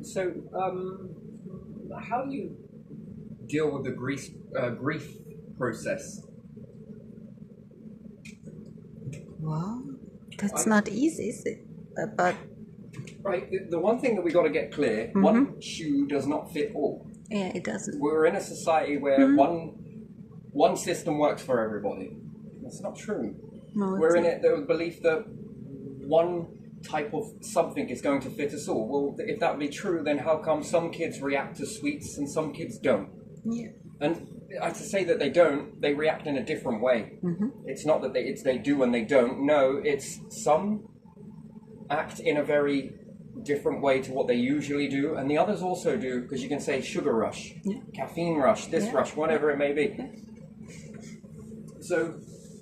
So, how do you deal with the grief process? Well, that's I, not easy, is it? But right, the one thing that we got to get clear: one shoe does not fit all. yeah, it doesn't. We're in a society where one system works for everybody. That's not true. No, We're in not. it the belief that one type of something is going to fit us all. Well, if that be true, then how come some kids react to sweets and some kids don't? Yeah. And to say that they don't, they react in a different way. It's not that they do and they don't. No, it's some act in a very different way to what they usually do, and the others also do, because you can say sugar rush, caffeine rush, this rush, whatever it may be. So,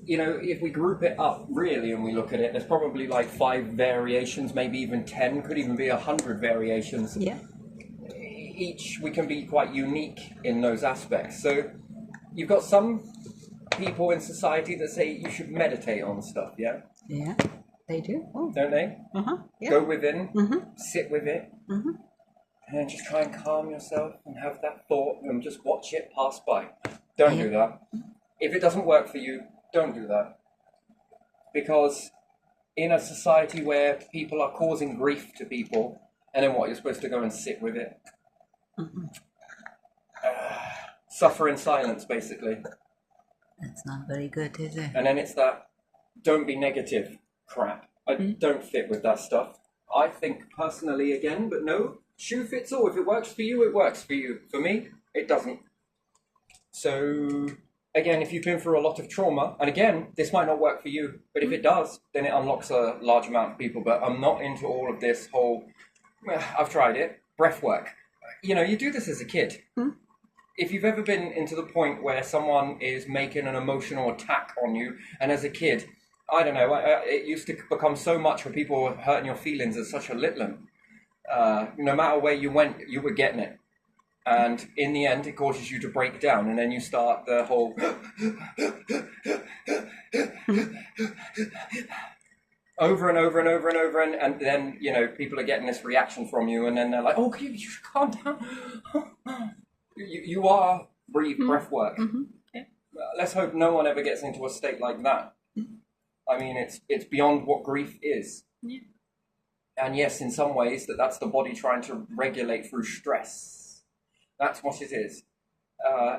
if we group it up really and we look at it, there's probably like 5 variations, maybe even 10, could even be 100 variations. Yeah. Each we can be quite unique in those aspects. So you've got some people in society that say you should meditate on stuff, yeah? Yeah, they do. Oh. Don't they? Yeah. Go within, sit with it, and then just try and calm yourself and have that thought and just watch it pass by. Don't do that. If it doesn't work for you, don't do that. Because in a society where people are causing grief to people, and then what, you're supposed to go and sit with it? Suffer in silence, basically. That's not very good, is it? And then it's that don't be negative crap. I don't fit with that stuff. I think personally again, but no, shoe fits all. If it works for you, it works for you. For me, it doesn't. So again, if you've been through a lot of trauma, and again, this might not work for you, but if it does, then it unlocks a large amount of people. But I'm not into all of this whole, I've tried it, breath work. You do this as a kid. If you've ever been into the point where someone is making an emotional attack on you, and as a kid, I don't know, it used to become so much where people were hurting your feelings as such a little. No matter where you went, you were getting it. And in the end, it causes you to break down, and then you start the whole over and over and over and over, and then, people are getting this reaction from you, and then they're like, oh, you should calm down. You are breath work. Yeah. Let's hope no one ever gets into a state like that. I mean, it's beyond what grief is. Yeah. And yes, in some ways, that's the body trying to regulate through stress. That's what it is.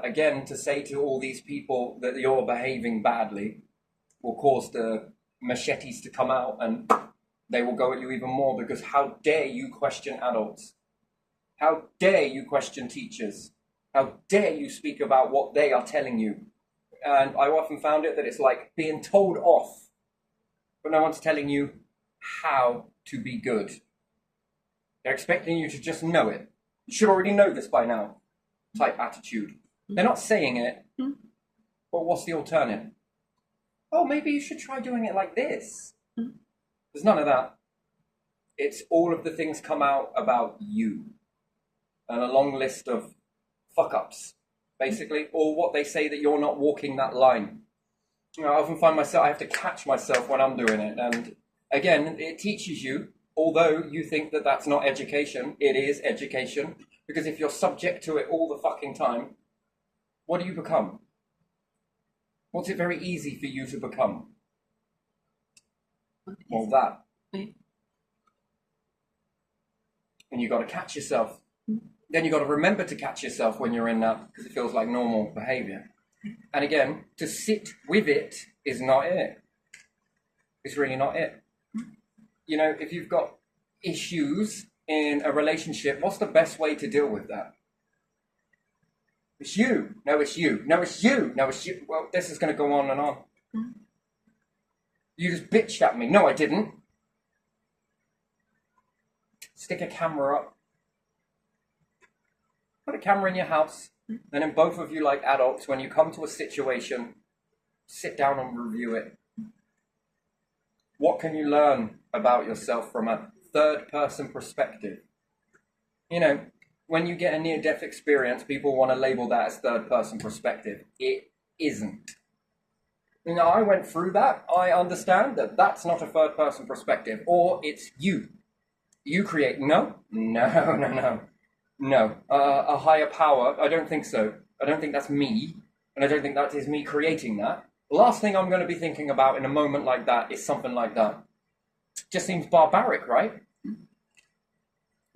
Again, to say to all these people that you're behaving badly will cause the machetes to come out, and they will go at you even more, because how dare you question adults? How dare you question teachers? How dare you speak about what they are telling you? And I often found it that it's like being told off, but no one's telling you how to be good. They're expecting you to just know it. You should already know this by now, type attitude. They're not saying it, but what's the alternative? Oh, maybe you should try doing it like this. There's none of that. It's all of the things come out about you. And a long list of fuck-ups, basically, or what they say that you're not walking that line. I often find myself, I have to catch myself when I'm doing it. And again, it teaches you, although you think that that's not education, it is education. Because if you're subject to it all the fucking time, what do you become? What's it very easy for you to become? Well, that. And you've got to catch yourself. Then you've got to remember to catch yourself when you're in that, because it feels like normal behavior. And again, to sit with it is not it. It's really not it. If you've got issues in a relationship, what's the best way to deal with that? It's you. No, it's you. No, it's you. No, it's you. Well, this is going to go on and on. You just bitched at me. No, I didn't. Stick a camera up. Put a camera in your house. And then both of you, like adults, when you come to a situation, sit down and review it. What can you learn about yourself from a third-person perspective? When you get a near-death experience, people want to label that as third-person perspective. It isn't. I went through that. I understand that that's not a third-person perspective, or it's you. You create. No. A higher power. I don't think so. I don't think that's me. And I don't think that is me creating that. The last thing I'm going to be thinking about in a moment like that is something like that. Just seems barbaric, right?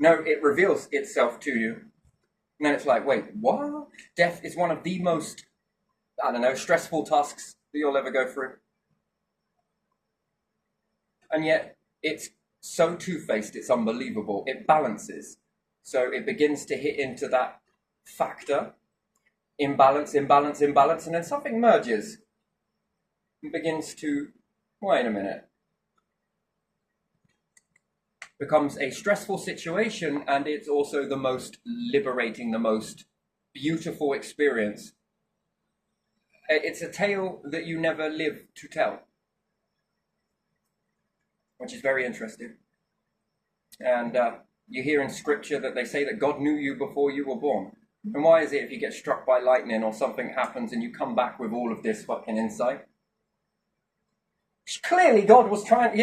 No, it reveals itself to you. And then it's like, wait, what? Death is one of the most, I don't know, stressful tasks that you'll ever go through. And yet, it's so two-faced, it's unbelievable. It balances. So it begins to hit into that factor. Imbalance, and then something merges. And begins to, wait a minute. Becomes a stressful situation, and it's also the most liberating, the most beautiful experience. It's a tale that you never live to tell, which is very interesting. And you hear in scripture that they say that God knew you before you were born. And why is it if you get struck by lightning or something happens and you come back with all of this fucking insight? Clearly God was trying,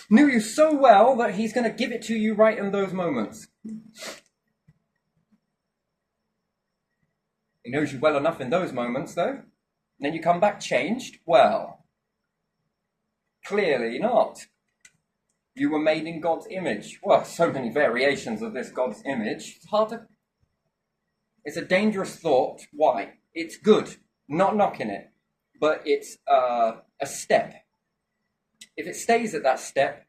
knew you so well that he's going to give it to you right in those moments. He knows you well enough in those moments, though. And then you come back changed? Well, clearly not. You were made in God's image. Well, so many variations of this God's image. It's a dangerous thought. Why? It's good. Not knocking it. But it's a step. If it stays at that step,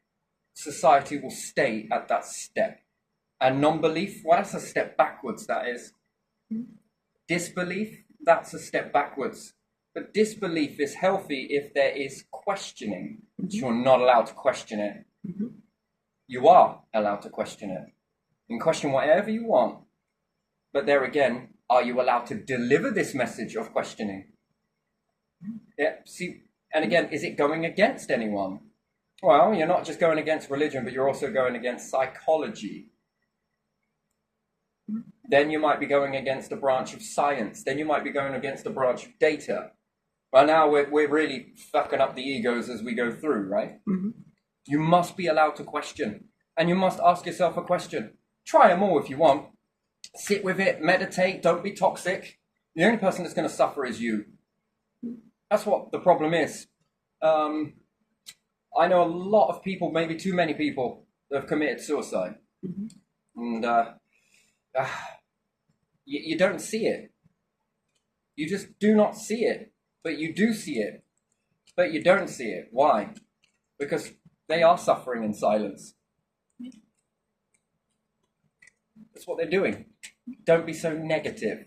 society will stay at that step. And non-belief, well, that's a step backwards, that is. Disbelief, that's a step backwards. But disbelief is healthy if there is questioning. But you're not allowed to question it. You are allowed to question it. You can question whatever you want. But there again, are you allowed to deliver this message of questioning? Yeah, see, and again, is it going against anyone? Well, you're not just going against religion, but you're also going against psychology. Then you might be going against a branch of science. Then you might be going against a branch of data. Well, now we're really fucking up the egos as we go through, right? Mm-hmm. You must be allowed to question. And you must ask yourself a question. Try them all if you want. Sit with it, meditate, don't be toxic. The only person that's going to suffer is you. That's what the problem is. I know a lot of people, maybe too many people, that have committed suicide. Mm-hmm. And you don't see it. You just do not see it. But you do see it. But you don't see it. Why? Because they are suffering in silence. That's what they're doing. Don't be so negative.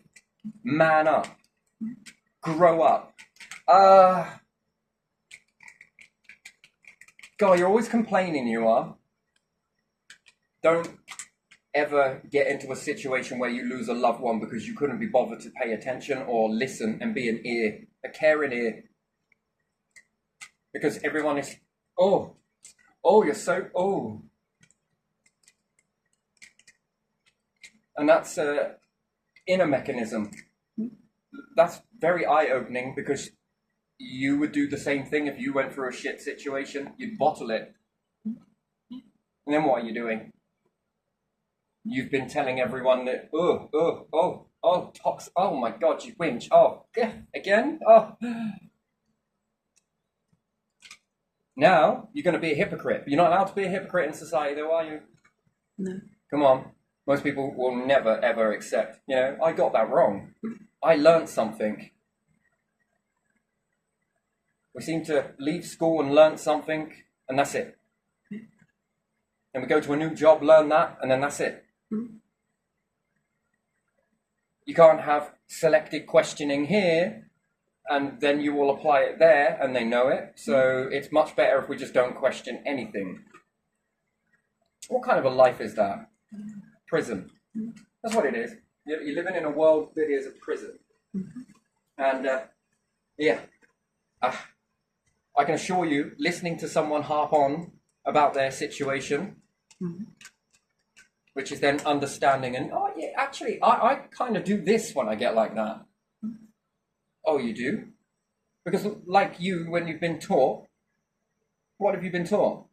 Man up. Grow up. God, you're always complaining, you are. Don't ever get into a situation where you lose a loved one because you couldn't be bothered to pay attention or listen and be an ear, a caring ear. Because everyone is, you're so, And that's an inner mechanism. That's very eye-opening because you would do the same thing if you went through a shit situation. You'd bottle it. And then what are you doing? You've been telling everyone that, toxic. Oh my God, you whinge. Oh, yeah, again? Oh. Now, you're going to be a hypocrite. You're not allowed to be a hypocrite in society, though, are you? No. Come on. Most people will never, ever accept, I got that wrong. I learned something. We seem to leave school and learn something, and that's it. And we go to a new job, learn that, and then that's it. You can't have selected questioning here, and then you will apply it there, and they know it. So it's much better if we just don't question anything. What kind of a life is that? Prison. That's what it is. You're living in a world that is a prison. And, I can assure you, listening to someone harp on about their situation, which is then understanding and, I kind of do this when I get like that. Oh, you do? Because like you, when you've been taught, what have you been taught?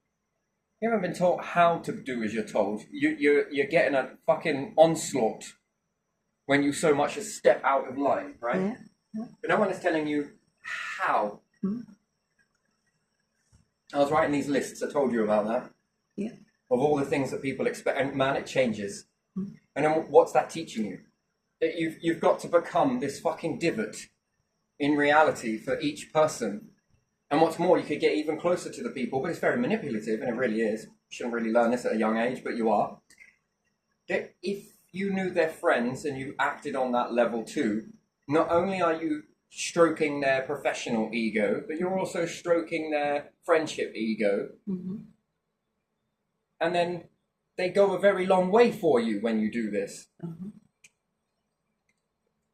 You haven't been taught how to do as you're told. You're getting a fucking onslaught when you so much as step out of line, right? Yeah. But no one is telling you how. Hmm. I was writing these lists, I told you about that, Yeah. of all the things that people expect, and man, it changes. Hmm. And then what's that teaching you? That you've got to become this fucking divot in reality for each person. And what's more, you could get even closer to the people, but it's very manipulative, and it really is. You shouldn't really learn this at a young age, but you are. That if you knew their friends and you acted on that level too, not only are you stroking their professional ego, but you're also stroking their friendship ego. Mm-hmm. And then they go a very long way for you when you do this. Mm-hmm.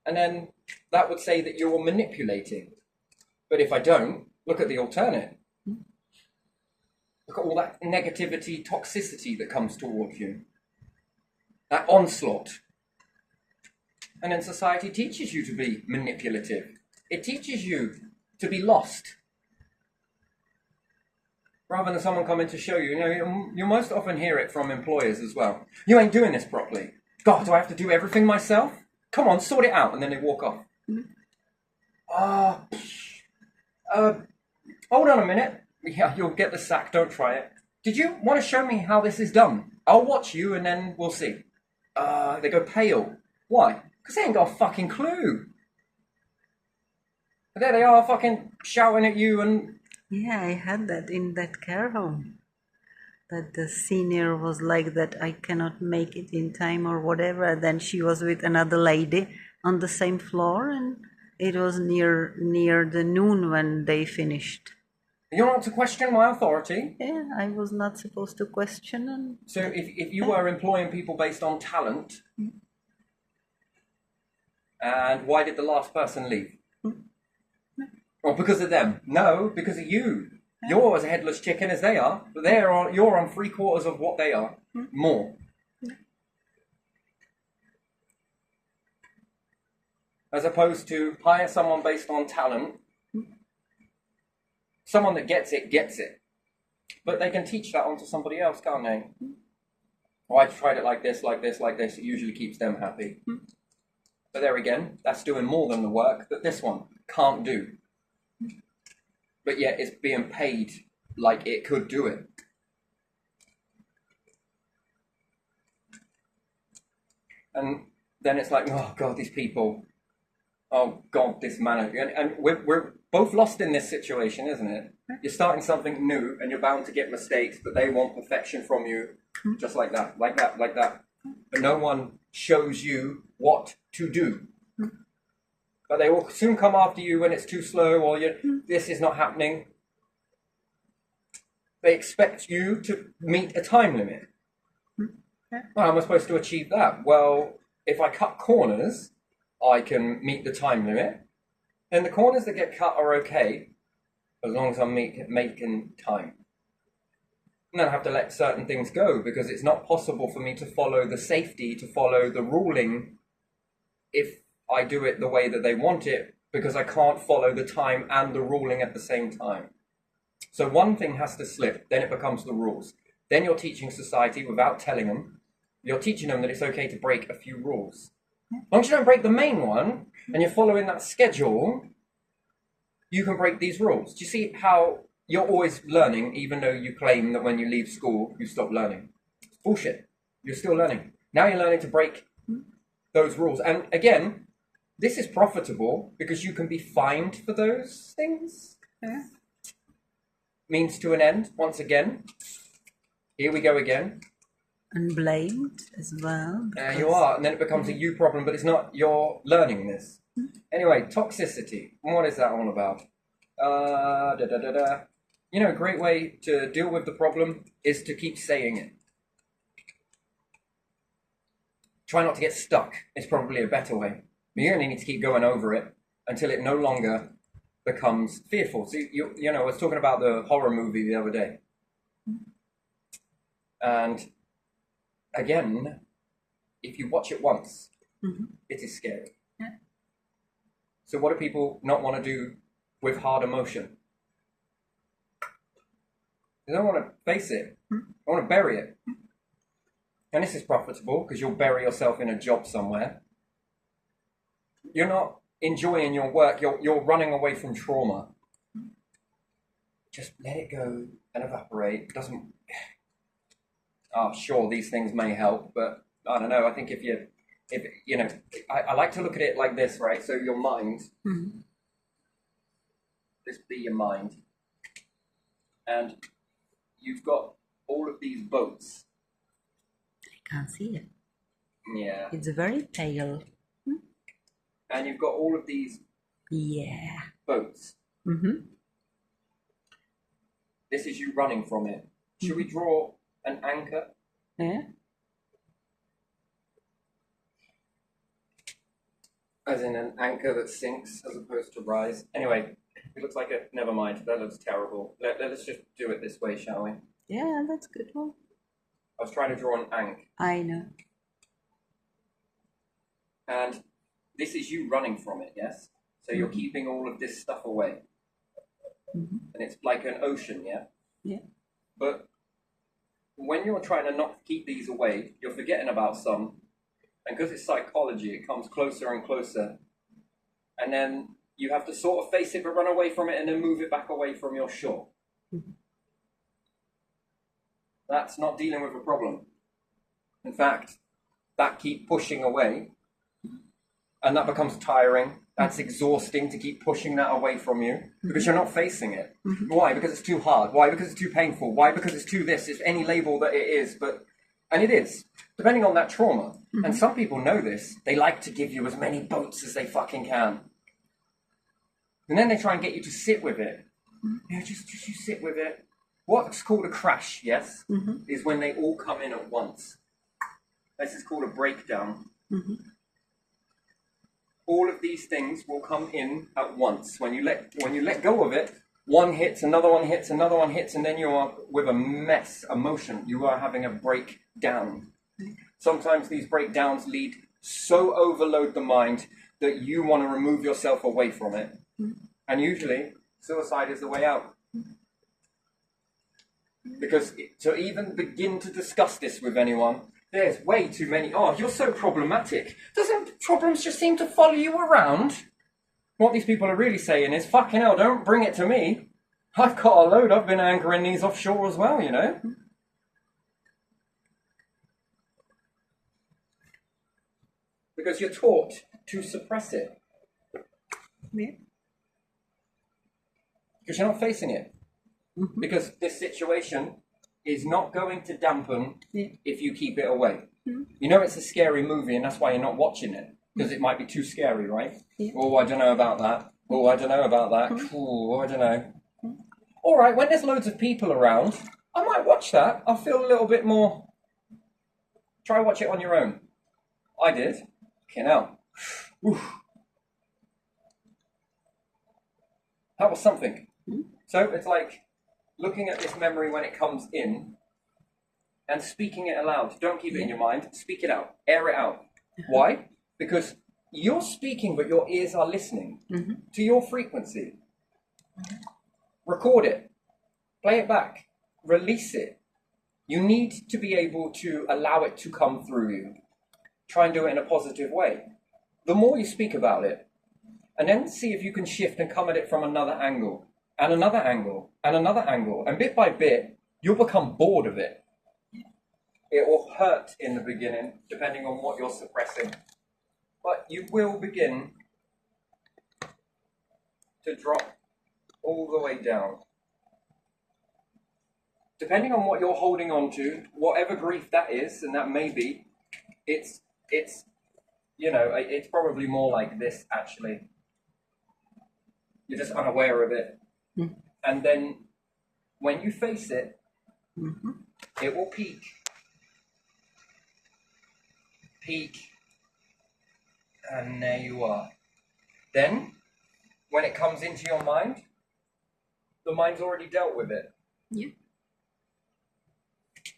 And then that would say that you're manipulating. But if I don't, look at the alternate. Look at all that negativity, toxicity that comes towards you. That onslaught. And then society teaches you to be manipulative. It teaches you to be lost. Rather than someone coming to show you, you most often hear it from employers as well. You ain't doing this properly. God, do I have to do everything myself? Come on, sort it out. And then they walk off. Hold on a minute. Yeah, you'll get the sack, don't try it. Did you want to show me how this is done? I'll watch you and then we'll see. They go pale. Why? Because they ain't got a fucking clue. But there they are fucking shouting at you and... Yeah, I had that in that care home. That the senior was like that, I cannot make it in time or whatever. Then she was with another lady on the same floor, and it was near the noon when they finished. You're not to question my authority. Yeah, I was not supposed to question. And so if you were employing people based on talent, and why did the last person leave? Well, because of them. No, because of you. You're as a headless chicken as they are, but you're on 3/4 of what they are. More. As opposed to hire someone based on talent. Someone that gets it. But they can teach that onto somebody else, can't they? Oh, I tried it like this. It usually keeps them happy. But there again, that's doing more than the work that this one can't do. But yet it's being paid like it could do it. And then it's like, oh God, these people. Oh God, this manager. And we're both lost in this situation, isn't it? You're starting something new and you're bound to get mistakes, but they want perfection from you. Just like that. But no one shows you what to do. But they will soon come after you when it's too slow or this is not happening. They expect you to meet a time limit. Well, how am I supposed to achieve that? Well, if I cut corners, I can meet the time limit. And the corners that get cut are okay, as long as I'm making time. And then I have to let certain things go because it's not possible for me to follow the safety, to follow the ruling if I do it the way that they want it, because I can't follow the time and the ruling at the same time. So one thing has to slip, then it becomes the rules. Then you're teaching society without telling them. You're teaching them that it's okay to break a few rules. As long as you don't break the main one, and you're following that schedule, you can break these rules. Do you see how you're always learning, even though you claim that when you leave school, you stop learning? It's bullshit. You're still learning. Now you're learning to break those rules. And again, this is profitable because you can be fined for those things. yeah. Means to an end, once again. Here we go again. And blamed as well. You are, and then it becomes a you problem, but it's not, you're learning this. Anyway, toxicity. What is that all about? A great way to deal with the problem is to keep saying it. Try not to get stuck. It's probably a better way. But you only need to keep going over it until it no longer becomes fearful. So, I was talking about the horror movie the other day. And again, if you watch it once, it is scary. Yeah. So what do people not want to do with hard emotion? They don't want to face it. I want to bury it. And this is profitable because you'll bury yourself in a job somewhere. You're not enjoying your work. You're running away from trauma. Just let it go and evaporate. Doesn't. Oh, sure, these things may help, but I don't know. I think if you know, I like to look at it like this, right? So your mind, just be your mind, and you've got all of these boats. I can't see it. Yeah. It's very pale. And you've got all of these boats. This is you running from it. Should we draw an anchor? Yeah. As in an anchor that sinks as opposed to rise. Anyway, it looks like a... Never mind, that looks terrible. Let's just do it this way, shall we? Yeah, that's a good one. I was trying to draw an ank. I know. And this is you running from it, yes? So you're keeping all of this stuff away. And it's like an ocean, yeah? Yeah. But when you're trying to not keep these away, you're forgetting about some. And because it's psychology, it comes closer and closer. And then you have to sort of face it, but run away from it and then move it back away from your shore. That's not dealing with a problem. In fact, that keep pushing away. And that becomes tiring. That's exhausting to keep pushing that away from you because you're not facing it. Why? Because it's too hard. Why? Because it's too painful. Why? Because it's too this. It's any label that it is. And it is, depending on that trauma. And some people know this. They like to give you as many boats as they fucking can. And then they try and get you to sit with it. Yeah, just you sit with it. What's called a crash, yes, is when they all come in at once. This is called a breakdown. All of these things will come in at once. When you let go of it, one hits, another one hits, another one hits, and then you are with a mess, emotion. You are having a breakdown. Sometimes these breakdowns so overload the mind that you want to remove yourself away from it. And usually, suicide is the way out. Because to even begin to discuss this with anyone, there's way too many. Oh, you're so problematic. Doesn't problems just seem to follow you around? What these people are really saying is, fucking hell, don't bring it to me. I've got a load. I've been anchoring these offshore as well, you know. Because you're taught to suppress it. Yeah. Because you're not facing it. Because this situation is not going to dampen if you keep it away. You know it's a scary movie and that's why you're not watching it. Because it might be too scary, right? Yeah. Oh, I don't know about that. Oh, I don't know about that. Oh, I don't know. All right, when there's loads of people around, I might watch that. I'll feel a little bit more... Try watch it on your own. I did. Okay, now. That was something. So it's like looking at this memory when it comes in and speaking it aloud. Don't keep it in your mind. Speak it out. Air it out. Why? Because you're speaking, but your ears are listening to your frequency. Record it. Play it back. Release it. You need to be able to allow it to come through you. Try and do it in a positive way. The more you speak about it, and then see if you can shift and come at it from another angle, and another angle, and another angle. And bit by bit, you'll become bored of it. It will hurt in the beginning, depending on what you're suppressing. But you will begin to drop all the way down. Depending on what you're holding on to, whatever grief that is, and that may be, it's you know, it's probably more like this, actually. You're just unaware of it. And then when you face it, it will peak. And there you are. Then, when it comes into your mind, the mind's already dealt with it. Yeah.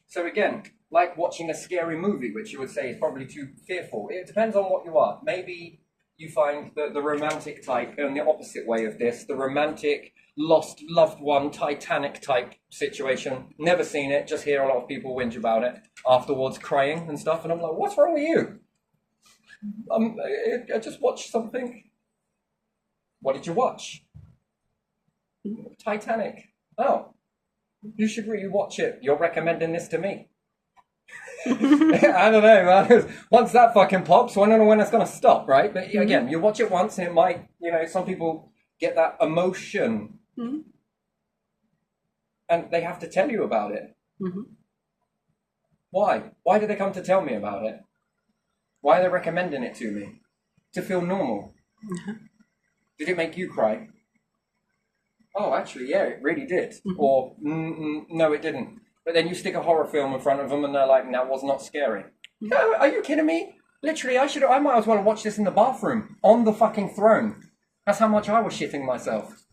So again, like watching a scary movie, which you would say is probably too fearful. It depends on what you are. Maybe you find the romantic type and the opposite way of this, the romantic lost loved one Titanic type situation. Never seen it, just hear a lot of people whinge about it afterwards, crying and stuff. And I'm like, what's wrong with you? I just watched something. What did you watch? Titanic. Oh, you should really watch it. You're recommending this to me. I don't know, man. Once that fucking pops, I don't know when it's going to stop, right? But again, you watch it once and it might, some people get that emotion. Mm-hmm. And they have to tell you about it. Mm-hmm. Why? Why did they come to tell me about it? Why are they recommending it to me? To feel normal. Mm-hmm. Did it make you cry? Oh, actually, yeah, it really did. Mm-hmm. Or, no, it didn't. But then you stick a horror film in front of them and they're like, that was not scary. Mm-hmm. No, are you kidding me? Literally, I might as well watch this in the bathroom, on the fucking throne. That's how much I was shitting myself.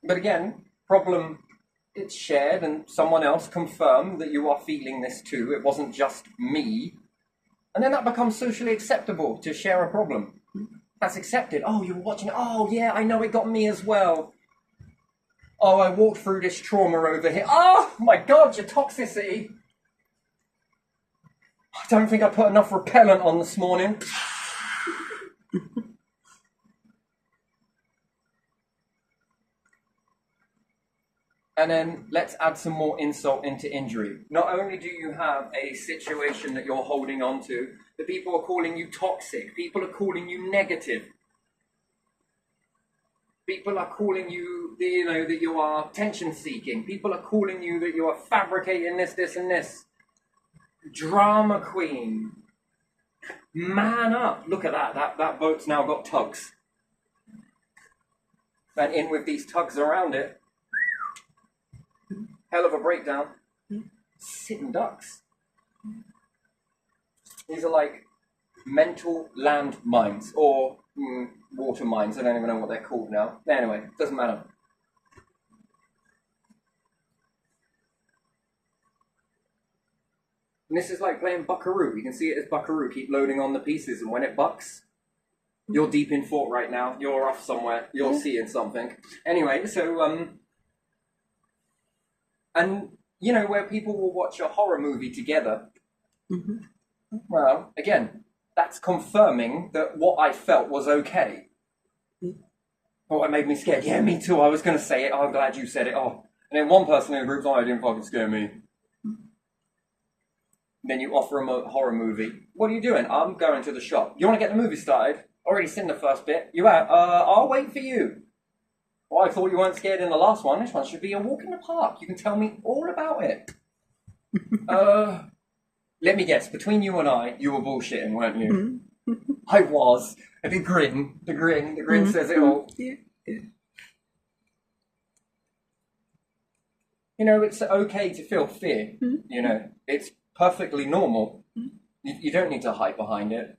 But again, problem, it's shared and someone else confirmed that you are feeling this too. It wasn't just me. And then that becomes socially acceptable to share a problem. That's accepted. Oh, you were watching it. Oh, yeah, I know it got me as well. Oh, I walked through this trauma over here. Oh, my God, your toxicity. I don't think I put enough repellent on this morning. And then let's add some more insult into injury. Not only do you have a situation that you're holding on to, the people are calling you toxic. People are calling you negative. People are calling you, that you are attention-seeking. People are calling you that you are fabricating this, and this. Drama queen. Man up. Look at that. That boat's now got tugs. And in with these tugs around it, hell of a breakdown. Sitting ducks. These are like mental land mines or water mines. I don't even know what they're called now. Anyway, doesn't matter. And this is like playing Buckaroo. You can see it as Buckaroo. Keep loading on the pieces, and when it bucks, you're deep in thought right now. You're off somewhere. You're seeing something. Anyway, so and where people will watch a horror movie together. Mm-hmm. Well, again, that's confirming that what I felt was okay. Mm-hmm. Oh, it made me scared. Yeah, me too. I was going to say it. Oh, I'm glad you said it. Oh, and then one person in the group's, oh, it didn't fucking scare me. Then you offer them a horror movie. What are you doing? I'm going to the shop. You want to get the movie started? Already seen the first bit. You out? I'll wait for you. Well, I thought you weren't scared in the last one. This one should be a walk in the park. You can tell me all about it. Let me guess. Between you and I, you were bullshitting, weren't you? I was. And the grin says it all. Yeah. It's okay to feel fear. It's perfectly normal. You don't need to hide behind it.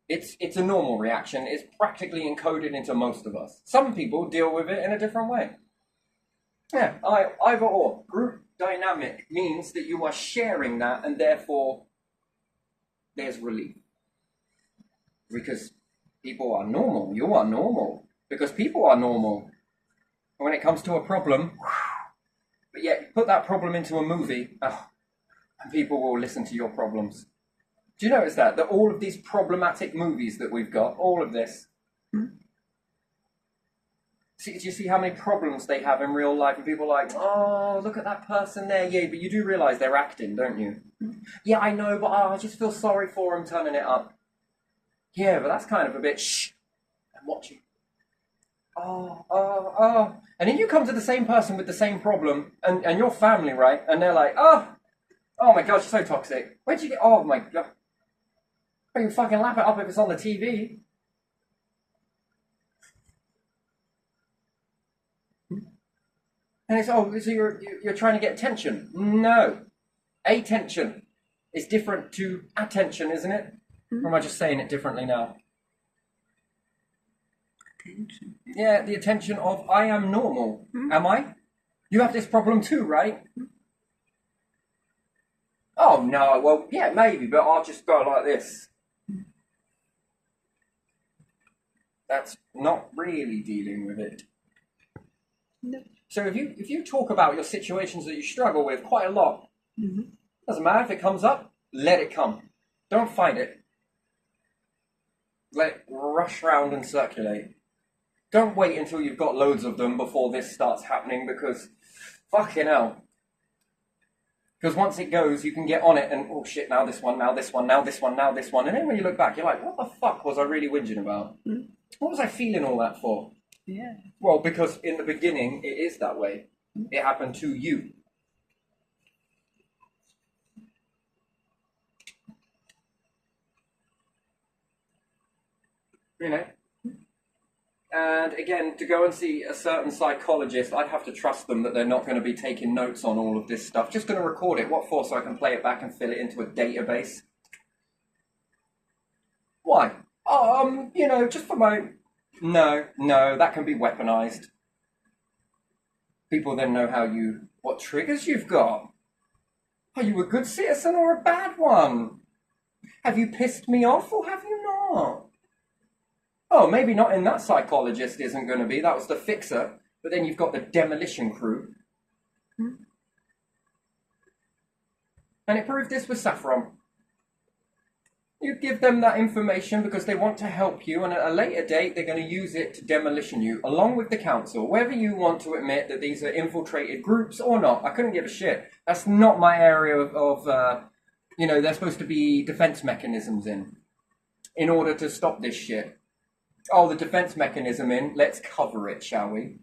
It's a normal reaction. It's practically encoded into most of us. Some people deal with it in a different way. Yeah, either or. Group dynamic means that you are sharing that, and therefore there's relief. Because people are normal. You are normal. Because people are normal. When it comes to a problem, but yet put that problem into a movie, and people will listen to your problems. Do you notice that all of these problematic movies that we've got, all of this, do you see how many problems they have in real life? And people are like, oh, look at that person there. Yeah, but you do realise they're acting, don't you? Yeah, I know, but I just feel sorry for them turning it up. Yeah, but that's kind of a bit, shh, I'm watching. Oh. And then you come to the same person with the same problem, and your family, right? And they're like, oh my God, you're so toxic. Where'd you get, oh my God. You can fucking lap it up if it's on the TV. And it's, so you're trying to get attention. No. Attention is different to attention, isn't it? Or am I just saying it differently now? Attention. Yeah, the attention of, I am normal. Am I? You have this problem too, right? Oh no, well, yeah, maybe, but I'll just go like this. That's not really dealing with it. No. So if you talk about your situations that you struggle with quite a lot, doesn't matter if it comes up, let it come. Don't fight it. Let it rush round and circulate. Don't wait until you've got loads of them before this starts happening, because fucking hell. Because once it goes, you can get on it and, oh shit, now this one, now this one, now this one, now this one. And then when you look back, you're like, what the fuck was I really whinging about? What was I feeling all that for? Yeah. Well, because in the beginning, it is that way. It happened to you. You know? And again, to go and see a certain psychologist, I'd have to trust them that they're not going to be taking notes on all of this stuff. Just going to record it. What for? So I can play it back and fill it into a database. Why? You know, just for my... No, that can be weaponized. People then know what triggers you've got. Are you a good citizen or a bad one? Have you pissed me off or have you not? Oh, maybe not in that psychologist isn't going to be. That was the fixer. But then you've got the demolition crew. And it proved this with Saffron. You give them that information because they want to help you, and at a later date, they're going to use it to demolition you, along with the council, whether you want to admit that these are infiltrated groups or not. I couldn't give a shit. That's not my area of they're supposed to be defense mechanisms in order to stop this shit. Oh, the defense mechanism let's cover it, shall we?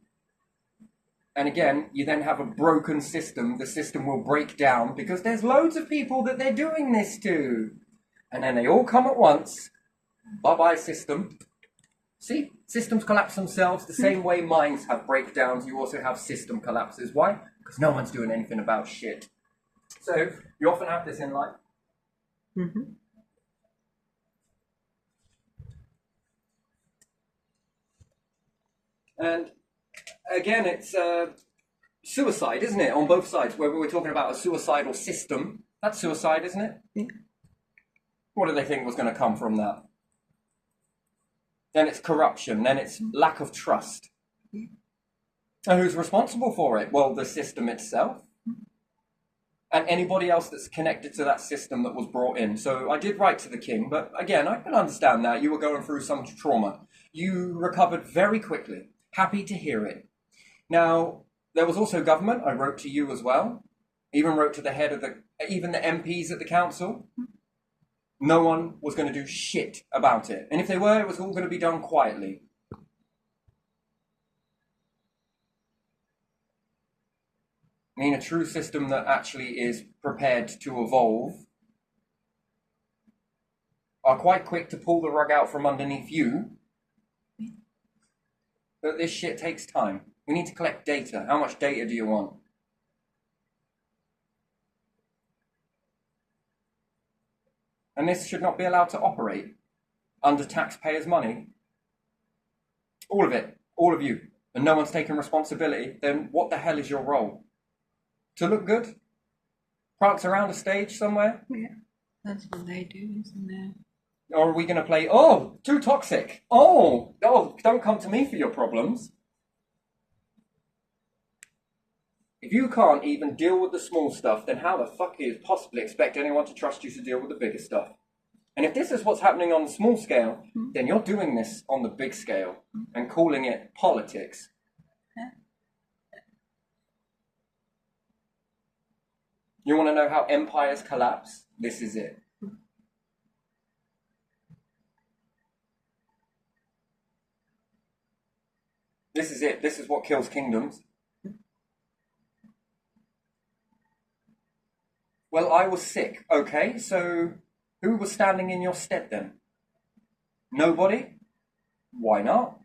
And again, you then have a broken system. The system will break down because there's loads of people that they're doing this to. And then they all come at once. Bye-bye, system. See? Systems collapse themselves the same way minds have breakdowns. You also have system collapses. Why? Because no one's doing anything about shit. So, you often have this in life. And again, it's suicide, isn't it? On both sides. Whether we're talking about a suicidal system, that's suicide, isn't it? Yeah. What do they think was going to come from that? Then it's corruption. Then it's lack of trust. And who's responsible for it? Well, the system itself. And anybody else that's connected to that system that was brought in. So I did write to the king, but again, I can understand that. You were going through some trauma. You recovered very quickly. Happy to hear it. Now, there was also government. I wrote to you as well. Even wrote to the head of even the MPs at the council. No one was going to do shit about it. And if they were, it was all going to be done quietly. I mean, a true system that actually is prepared to evolve are quite quick to pull the rug out from underneath you. But this shit takes time. We need to collect data. How much data do you want? And this should not be allowed to operate under taxpayers' money. All of it. All of you. And no one's taking responsibility. Then what the hell is your role? To look good? Prance around a stage somewhere? Yeah. That's what they do, isn't it? Or are we going to play, oh, too toxic. Oh, don't come to me for your problems. If you can't even deal with the small stuff, then how the fuck do you possibly expect anyone to trust you to deal with the bigger stuff? And if this is what's happening on the small scale, then you're doing this on the big scale and calling it politics. You want to know how empires collapse? This is it. This is it. This is what kills kingdoms. Well, I was sick. Okay, so who was standing in your stead then? Nobody? Why not?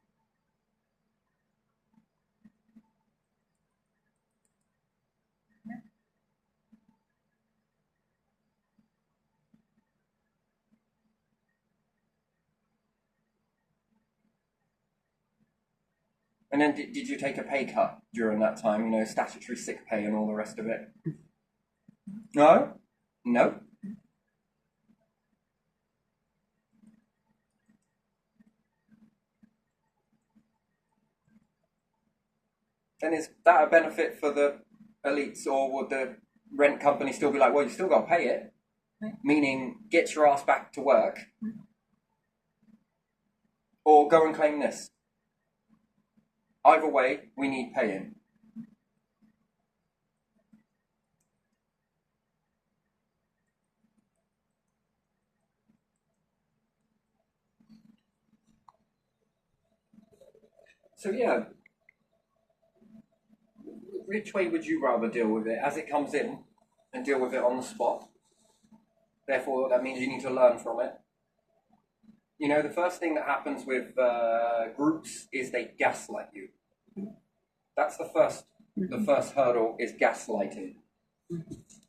And then did you take a pay cut during that time? You know, statutory sick pay and all the rest of it? No? No. Then is that a benefit for the elites, or would the rent company still be like, well, you still got to pay it? Meaning, get your ass back to work, or go and claim this. Either way, we need paying. So yeah, which way would you rather deal with it? As it comes in, and deal with it on the spot? Therefore, that means you need to learn from it. You know, the first thing that happens with groups is they gaslight you. That's the first hurdle is gaslighting.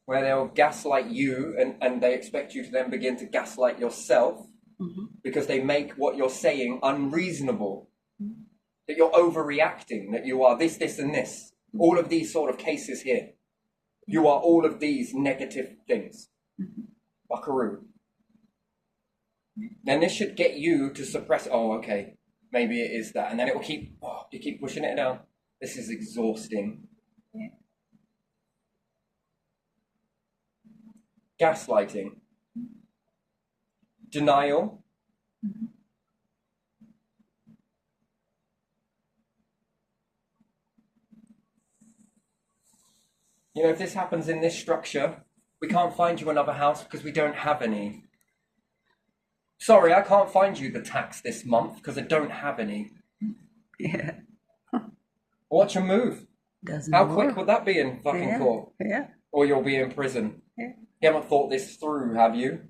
Where they'll gaslight you and they expect you to then begin to gaslight yourself because they make what you're saying unreasonable. That you're overreacting, that you are this, and this. All of these sort of cases here. You are all of these negative things. Buckaroo. Then this should get you to suppress, oh, okay, maybe it is that. And then it will you keep pushing it down. This is exhausting. Yeah. Gaslighting. Denial. You know, if this happens in this structure, we can't find you another house because we don't have any. Sorry, I can't find you the tax this month because I don't have any. Yeah. Watch a move. Doesn't How work. quick would that be in fucking court? Yeah. Or you'll be in prison. Yeah. You haven't thought this through, have you?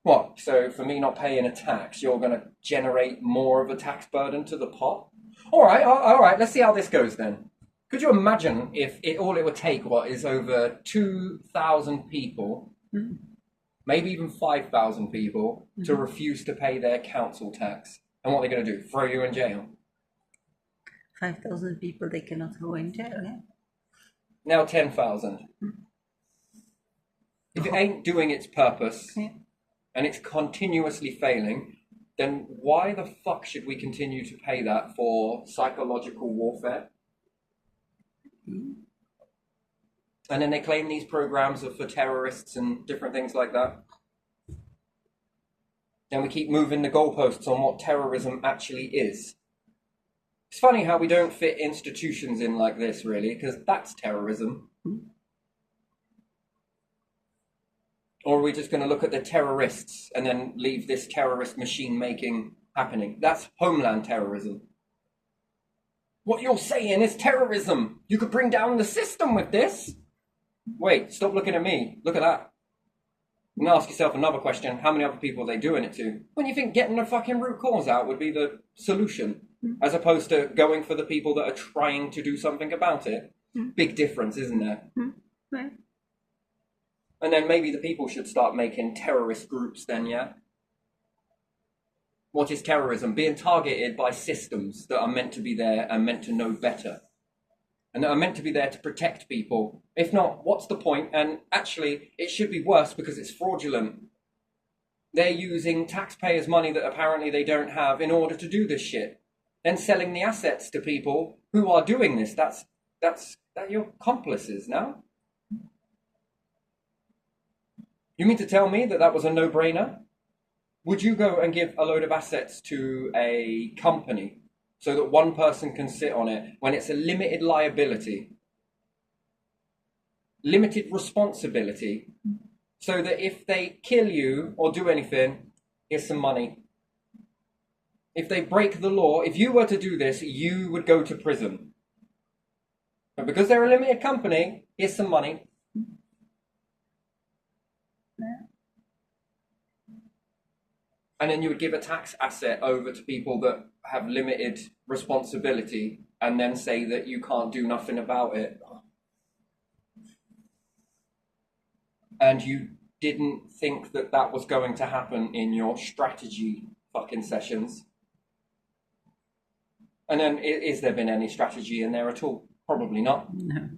What? So for me not paying a tax, you're going to generate more of a tax burden to the pot? All right. Let's see how this goes then. Could you imagine if all it would take, is over 2,000 people, maybe even 5,000 people, to refuse to pay their council tax? And what are they going to do? Throw you in jail? 5,000 people, they cannot go in jail, yeah? Now 10,000. If it ain't doing its purpose, and it's continuously failing, then why the fuck should we continue to pay that for psychological warfare? And then they claim these programs are for terrorists and different things like that. Then we keep moving the goalposts on what terrorism actually is. It's funny how we don't fit institutions in like this, really, because that's terrorism. Or are we just going to look at the terrorists and then leave this terrorist machine making happening? That's homeland terrorism. What you're saying is terrorism. You could bring down the system with this. Wait, stop looking at me. Look at that. And ask yourself another question. How many other people are they doing it to? When you think getting the fucking root cause out would be the solution, as opposed to going for the people that are trying to do something about it. Big difference, isn't there? Yeah. And then maybe the people should start making terrorist groups then, yeah? What is terrorism? Being targeted by systems that are meant to be there and meant to know better. And that are meant to be there to protect people. If not, what's the point? And actually, it should be worse because it's fraudulent. They're using taxpayers' money that apparently they don't have in order to do this shit. Then selling the assets to people who are doing this. That's your accomplices now. You mean to tell me that was a no-brainer? Would you go and give a load of assets to a company so that one person can sit on it when it's a limited liability, limited responsibility, so that if they kill you or do anything, here's some money? If they break the law, if you were to do this, you would go to prison. But because they're a limited company, here's some money. And then you would give a tax asset over to people that have limited responsibility and then say that you can't do nothing about it. And you didn't think that was going to happen in your strategy fucking sessions. And then, is there been any strategy in there at all? Probably not. No.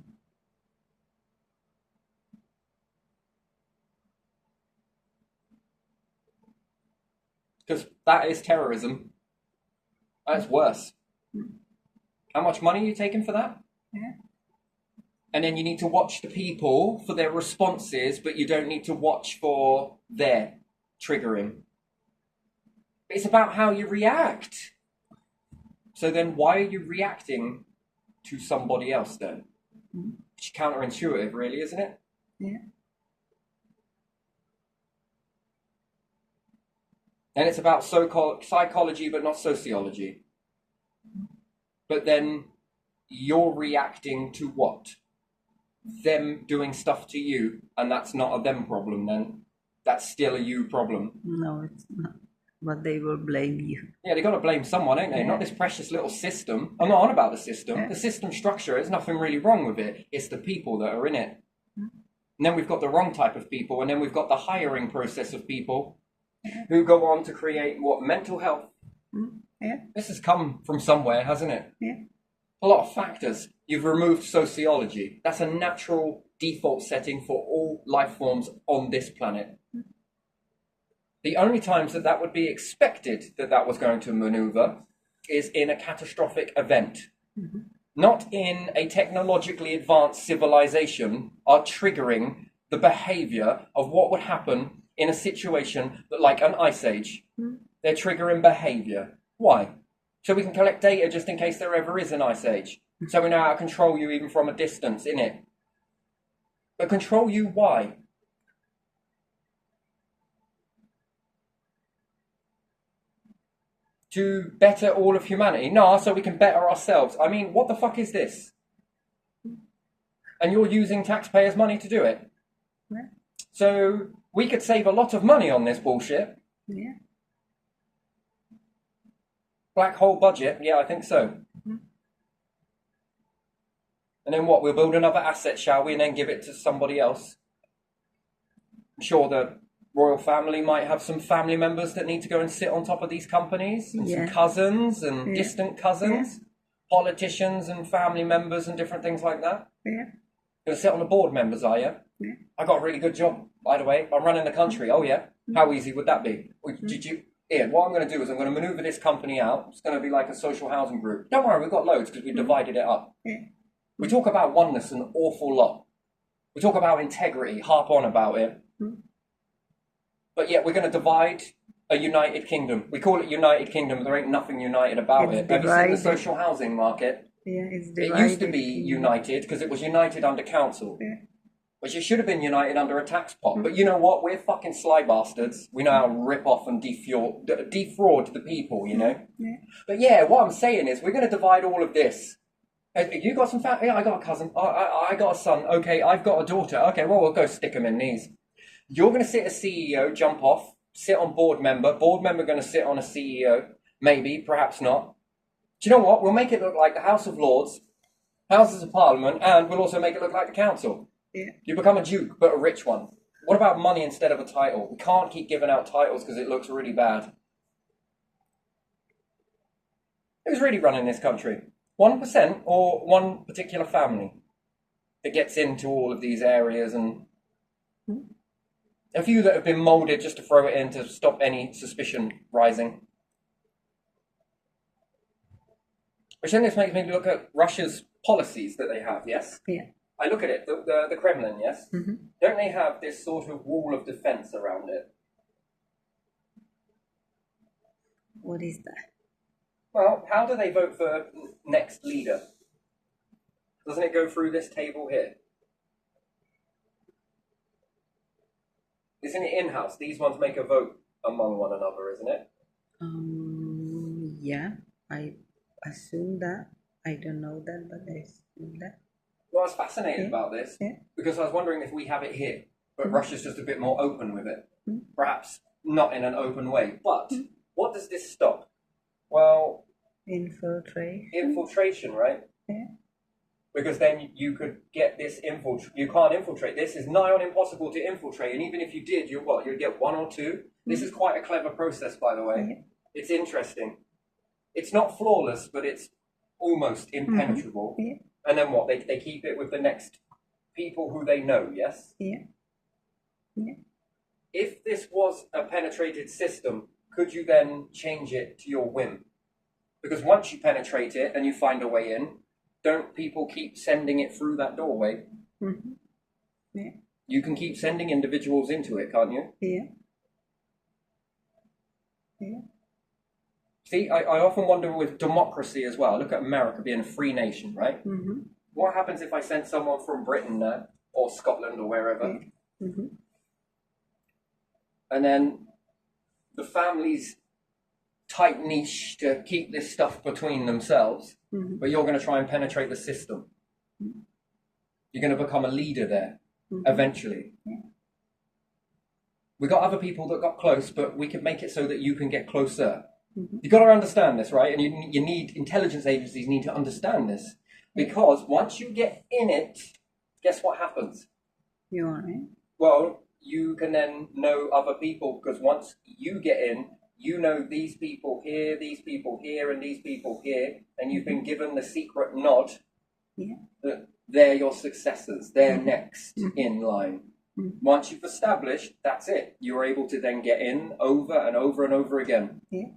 Because that is terrorism. That's worse. How much money are you taking for that? Yeah. And then you need to watch the people for their responses, but you don't need to watch for their triggering. It's about how you react. So then why are you reacting to somebody else then? It's counterintuitive, really, isn't it? Yeah. And it's about so-called psychology, but not sociology. But then you're reacting to what? Them doing stuff to you, and that's not a them problem then. That's still a you problem. No, it's not. But they will blame you. Yeah, they got to blame someone, ain't they? Yeah. Not this precious little system. I'm not on about the system. Yeah. The system structure, there's nothing really wrong with it. It's the people that are in it. And then we've got the wrong type of people, and then we've got the hiring process of people who go on to create what? Mental health. Yeah. This has come from somewhere, hasn't it? Yeah. A lot of factors. You've removed sociology. That's a natural default setting for all life forms on this planet. The only times that that would be expected that that was going to maneuver is in a catastrophic event. Not in a technologically advanced civilization are triggering the behavior of what would happen in a situation that, like an ice age. They're triggering behavior. Why? So we can collect data just in case there ever is an ice age. So we know how to control you even from a distance, innit? But control you, why? To better all of humanity? No, so we can better ourselves. I mean, what the fuck is this? And you're using taxpayers' money to do it. Yeah. So we could save a lot of money on this bullshit. Yeah. Black hole budget? Yeah, I think so. And then what? We'll build another asset, shall we? And then give it to somebody else. I'm sure the royal family might have some family members that need to go and sit on top of these companies. And some cousins and distant cousins. Politicians and family members and different things like that. Yeah. Going to sit on the board members, are you? Yeah. I got a really good job, by the way. I'm running the country. Oh, yeah? How easy would that be? Did you... Ian, what I'm going to do is I'm going to maneuver this company out. It's going to be like a social housing group. Don't worry, we've got loads because we divided it up. Yeah. We talk about oneness an awful lot. We talk about integrity, harp on about it. But yet we're going to divide a united kingdom. We call it United Kingdom, but there ain't nothing united about it. Have you seen the social housing market? Yeah, it's divided. It used to be united because it was united under council. Yeah. Which it should have been united under a tax pot. But you know what? We're fucking sly bastards. We know how to rip off and defraud the people, you know? Yeah. But yeah, what I'm saying is we're going to divide all of this. You got some family? Yeah, I got a cousin. I got a son. Okay, I've got a daughter. Okay, well, we'll go stick them in these. You're going to sit as CEO, jump off, sit on board member going to sit on a CEO. Maybe, perhaps not. Do you know what? We'll make it look like the House of Lords, Houses of Parliament, and we'll also make it look like the council. Yeah. You become a duke, but a rich one. What about money instead of a title? We can't keep giving out titles because it looks really bad. Who's really running this country? 1% or one particular family that gets into all of these areas, and a few that have been moulded just to throw it in to stop any suspicion rising. Which then this makes me look at Russia's policies that they have, yes? Yeah. I look at it, the Kremlin, yes? Mm-hmm. Don't they have this sort of wall of defense around it? What is that? Well, how do they vote for next leader? Doesn't it go through this table here? Isn't it in-house? These ones make a vote among one another, isn't it? Yeah, I assume that. I don't know that, but I assume that. Well, I was fascinated about this because I was wondering if we have it here, but Russia's just a bit more open with it. Perhaps not in an open way. But what does this stop? Well... Infiltration, right? Yeah. Because then you could get this you can't infiltrate. This is nigh on impossible to infiltrate. And even if you did, you'd get one or two. This is quite a clever process, by the way. Yeah. It's interesting. It's not flawless, but it's almost impenetrable. Yeah. And then what? They keep it with the next people who they know, yes? Yeah. Yeah. If this was a penetrated system, could you then change it to your whim? Because once you penetrate it and you find a way in, don't people keep sending it through that doorway? Mm-hmm. Yeah. You can keep sending individuals into it, can't you? Yeah. Yeah. See, I often wonder with democracy as well. Look at America being a free nation, right? Mm-hmm. What happens if I send someone from Britain there, or Scotland, or wherever, Yeah. Mm-hmm. and then the families tight niche to keep this stuff between themselves, Mm-hmm. but you're going to try and penetrate the system. Mm-hmm. You're going to become a leader there, Mm-hmm. eventually. Yeah. We got other people that got close, but we can make it so that you can get closer. Mm-hmm. You got to understand this, right? And you need, intelligence agencies need to understand this, because once you get in it, guess what happens? You're right. Well, you can then know other people, because once you get in, you know these people here, and these people here, and you've been given the secret nod that they're your successors, they're next in line. Once you've established, that's it. You're able to then get in over and over and over again. Yeah.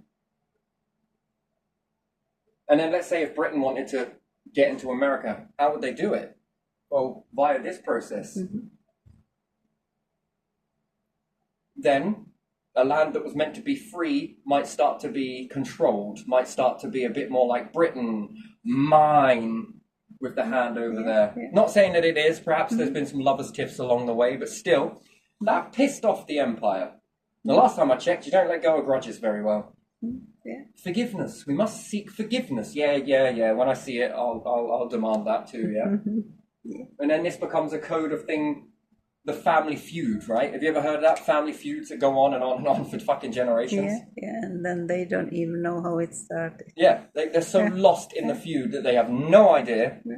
And then let's say if Britain wanted to get into America, how would they do it? Well, via this process. Mm-hmm. Then a land that was meant to be free might start to be controlled, might start to be a bit more like Britain, mine, with the hand over there. Yeah. Not saying that it is, perhaps there's been some lovers' tiffs along the way, but still, that pissed off the empire. The last time I checked, you don't let go of grudges very well. Yeah. Forgiveness. We must seek forgiveness. Yeah. When I see it, I'll demand that too, yeah? Mm-hmm. Yeah. And then this becomes a code of thing, the family feud, right? Have you ever heard of that? Family feuds that go on and on and on for fucking generations. Yeah, and then they don't even know how it started. Yeah, they're so lost in the feud that they have no idea. Yeah.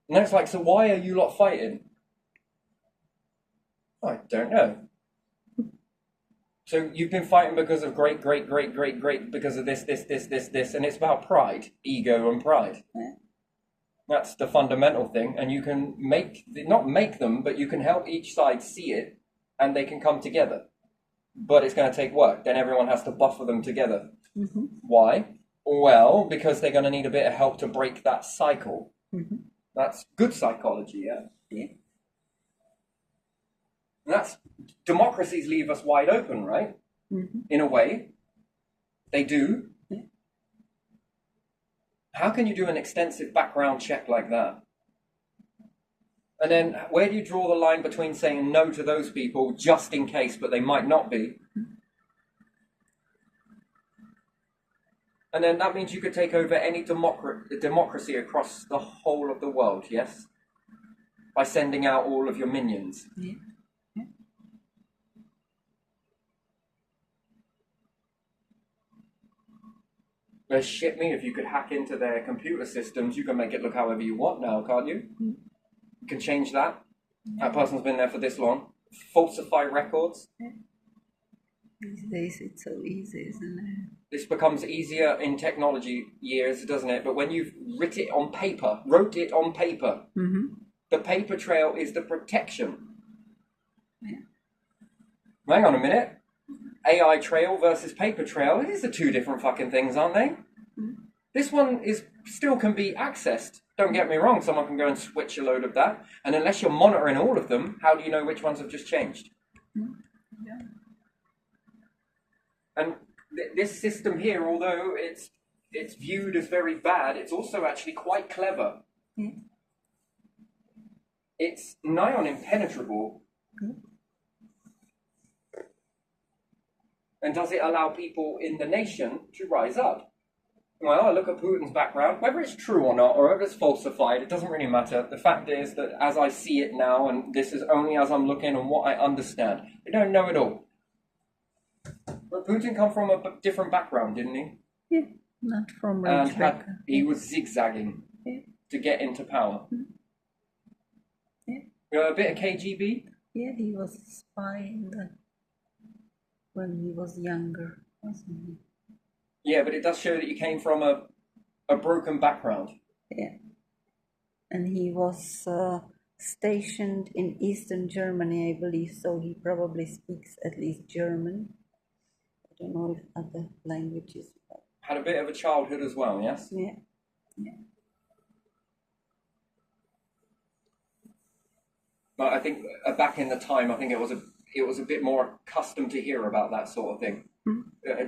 And then it's like, so why are you lot fighting? I don't know. So you've been fighting because of great, because of this, and it's about pride, ego and pride. Yeah. That's the fundamental thing, and you can not make them, but you can help each side see it, and they can come together. But it's going to take work. Then everyone has to buffer them together. Mm-hmm. Why? Well, because they're going to need a bit of help to break that cycle. Mm-hmm. That's good psychology, yeah? Yeah. And that's, democracies leave us wide open, right? Mm-hmm. In a way. They do. Yeah. How can you do an extensive background check like that? And then where do you draw the line between saying no to those people just in case, but they might not be? And then that means you could take over any democracy across the whole of the world, yes? By sending out all of your minions. Yeah. Well, shit me, if you could hack into their computer systems, you can make it look however you want now, can't you? You can change that. That person's been there for this long. Falsify records. These days it's so easy, isn't it? This becomes easier in technology years, doesn't it? But when you've wrote it on paper, Mm-hmm. the paper trail is the protection. Yeah. Hang on a minute. AI trail versus paper trail, these are two different fucking things, aren't they? Mm-hmm. This one still can be accessed. Don't get me wrong, someone can go and switch a load of that. And unless you're monitoring all of them, how do you know which ones have just changed? Mm-hmm. Yeah. And this system here, although it's viewed as very bad, it's also actually quite clever. Yeah. It's nigh on impenetrable. Mm-hmm. And does it allow people in the nation to rise up? Well, I look at Putin's background, whether it's true or not, or whether it's falsified, it doesn't really matter. The fact is that as I see it now, and this is only as I'm looking and what I understand, I don't know it all. But Putin come from a different background, didn't he? Yeah. Not from And rich background. he was zigzagging Yeah. to get into power. Yeah. A bit of KGB? Yeah, he was a spy when he was younger, wasn't he? Yeah, but it does show that you came from a broken background. Yeah. And he was stationed in Eastern Germany, I believe, so he probably speaks at least German. don't know if other languages. Had a bit of a childhood as well, yes? Yeah. Yeah. But I think back in the time, I think it was a bit more accustomed to hear about that sort of thing.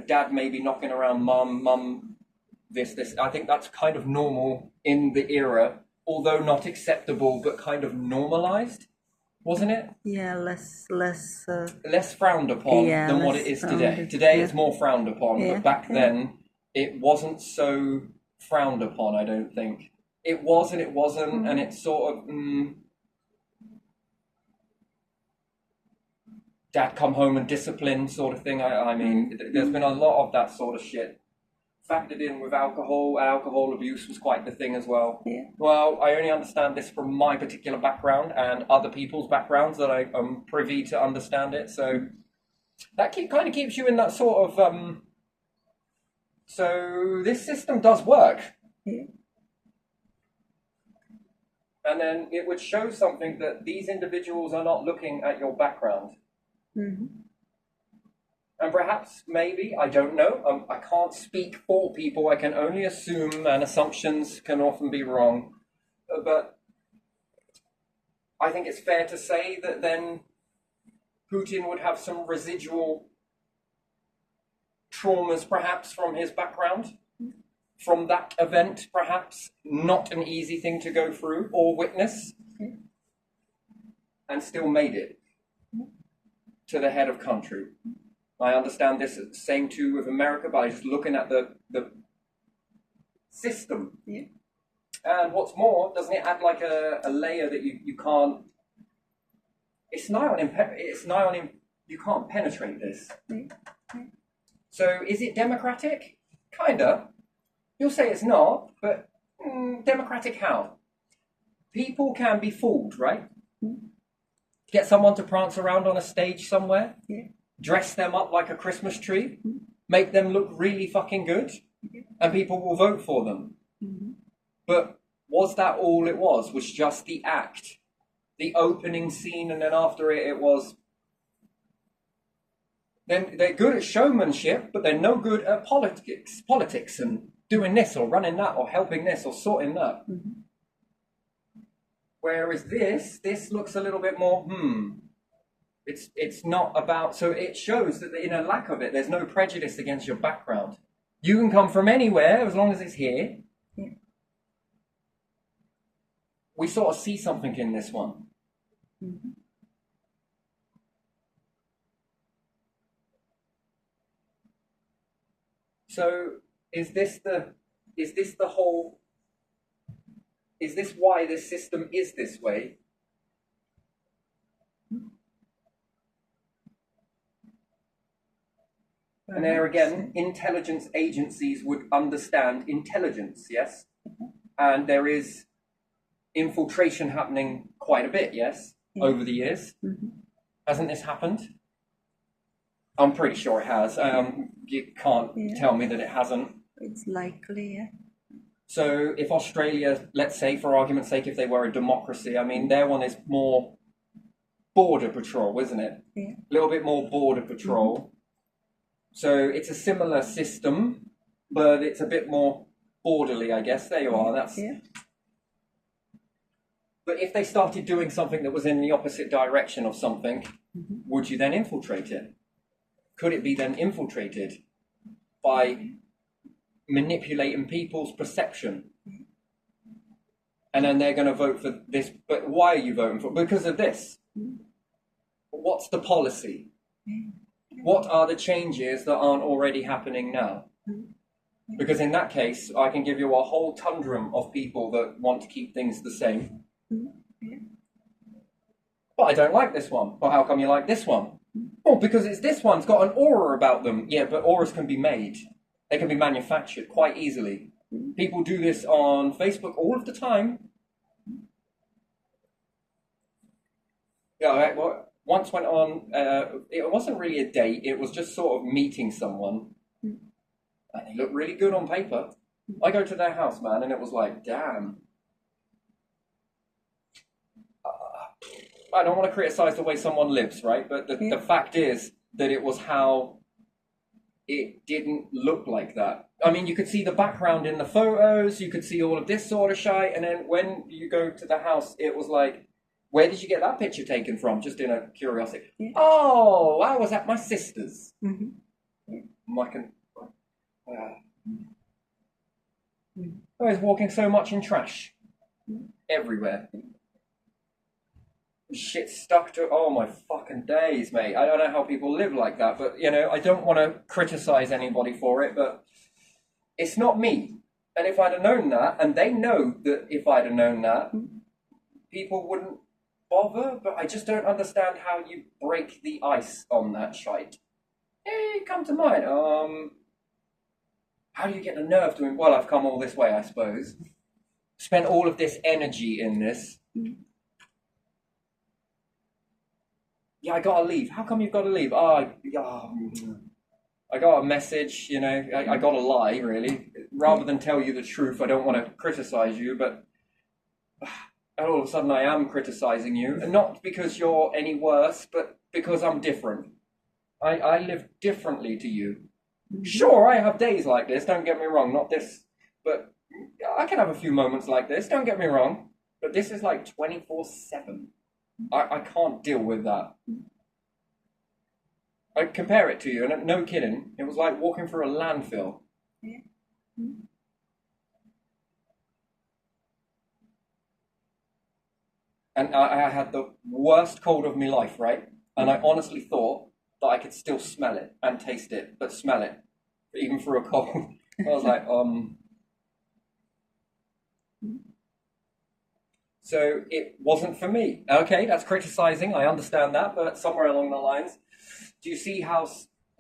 Dad maybe knocking around mum, this. I think that's kind of normal in the era, although not acceptable, but kind of normalized, wasn't it? Yeah, less. Less frowned upon than what it is today. Today it's more frowned upon, but back then it wasn't so frowned upon, I don't think. It was and it wasn't, and it's sort of... Dad come home and discipline sort of thing. I mean, there's been a lot of that sort of shit factored in with alcohol. Alcohol abuse was quite the thing as well. Yeah. Well, I only understand this from my particular background and other people's backgrounds that I am privy to understand it. So that kind of keeps you in that sort of... So this system does work. Yeah. And then it would show something that these individuals are not looking at your background. Mm-hmm. And perhaps, maybe, I don't know. I can't speak for people. I can only assume, and assumptions can often be wrong. But I think it's fair to say that then Putin would have some residual traumas, perhaps, from his background. From that event, perhaps. Not an easy thing to go through or witness. And still made it to the head of country. I understand this is the same too with America, by just looking at the system. Yeah. And what's more, doesn't it add like a layer that you can't... It's nigh on you can't penetrate this. Yeah. So is it democratic? Kinda. You'll say it's not, but democratic how? People can be fooled, right? Get someone to prance around on a stage somewhere, dress them up like a Christmas tree, make them look really fucking good, and people will vote for them. But was that all it was? Was just the act, the opening scene, and then after it was... Then they're good at showmanship, but they're no good at politics and doing this or running that or helping this or sorting that. Whereas this looks a little bit more, It's not about... So it shows that in a lack of it, there's no prejudice against your background. You can come from anywhere as long as it's here. Yeah. We sort of see something in this one. So is this why this system is this way? And there again, intelligence agencies would understand intelligence, yes? And there is infiltration happening quite a bit, yes? Over the years. Hasn't this happened? I'm pretty sure it has. You can't tell me that it hasn't. It's likely, yeah. So if Australia, let's say for argument's sake, if they were a democracy, I mean, their one is more border patrol, isn't it? Yeah. A little bit more border patrol. So it's a similar system, but it's a bit more borderly, I guess. There you are. But if they started doing something that was in the opposite direction of something, would you then infiltrate it? Could it be then infiltrated by manipulating people's perception? And then they're going to vote for this. But why are you voting for? Because of this. What's the policy? What are the changes that aren't already happening now? Because in that case, I can give you a whole tundrum of people that want to keep things the same. But I don't like this one. Well, how come you like this one? Oh, because it's this one's got an aura about them. Yeah, but auras can be made. They can be manufactured quite easily. People do this on Facebook all of the time. Yeah, I once went on, it wasn't really a date, it was just sort of meeting someone. And they looked really good on paper. I go to their house, man, and it was like, damn. I don't want to criticize the way someone lives, right? But the fact is that it was how it didn't look like that. I mean, you could see the background in the photos, you could see all of this sort of shite, and then when you go to the house, it was like, where did you get that picture taken from? Just in a curiosity. Yeah. Oh, I was at my sister's. Mm-hmm. I was walking so much in trash. Everywhere. Shit stuck to, oh my fucking days, mate. I don't know how people live like that, but you know, I don't want to criticize anybody for it, but it's not me. And if I'd have known that, and they know that if I'd have known that, people wouldn't bother, but I just don't understand how you break the ice on that shite. Hey, come to mind. How do you get the nerve to, well, I've come all this way, I suppose. Spent all of this energy in this. Yeah, I gotta leave. How come you've got to leave? I got a message, you know, I got to lie, really. Rather than tell you the truth, I don't want to criticize you, but all of a sudden I am criticizing you. And not because you're any worse, but because I'm different. I live differently to you. Sure, I have days like this, don't get me wrong, not this, but I can have a few moments like this, don't get me wrong, but this is like 24/7. I can't deal with that. I compare it to you, and no kidding, it was like walking through a landfill. Yeah. And I had the worst cold of my life, right? And I honestly thought that I could still smell it and taste it, but smell it, even through a cold. I was like, So it wasn't for me. Okay, that's criticizing, I understand that, but somewhere along the lines, do you see how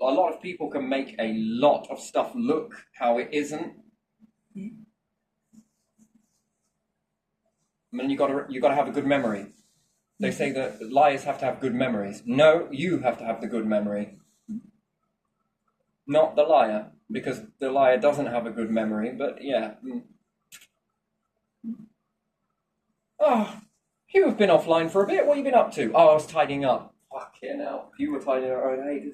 a lot of people can make a lot of stuff look how it isn't? Yeah. I mean, you gotta have a good memory. They say that liars have to have good memories. No, you have to have the good memory. Not the liar, because the liar doesn't have a good memory, but yeah. Oh, you've been offline for a bit. What have you been up to? Oh, I was tidying up. Fucking hell. You were tidying up. Oh, hey.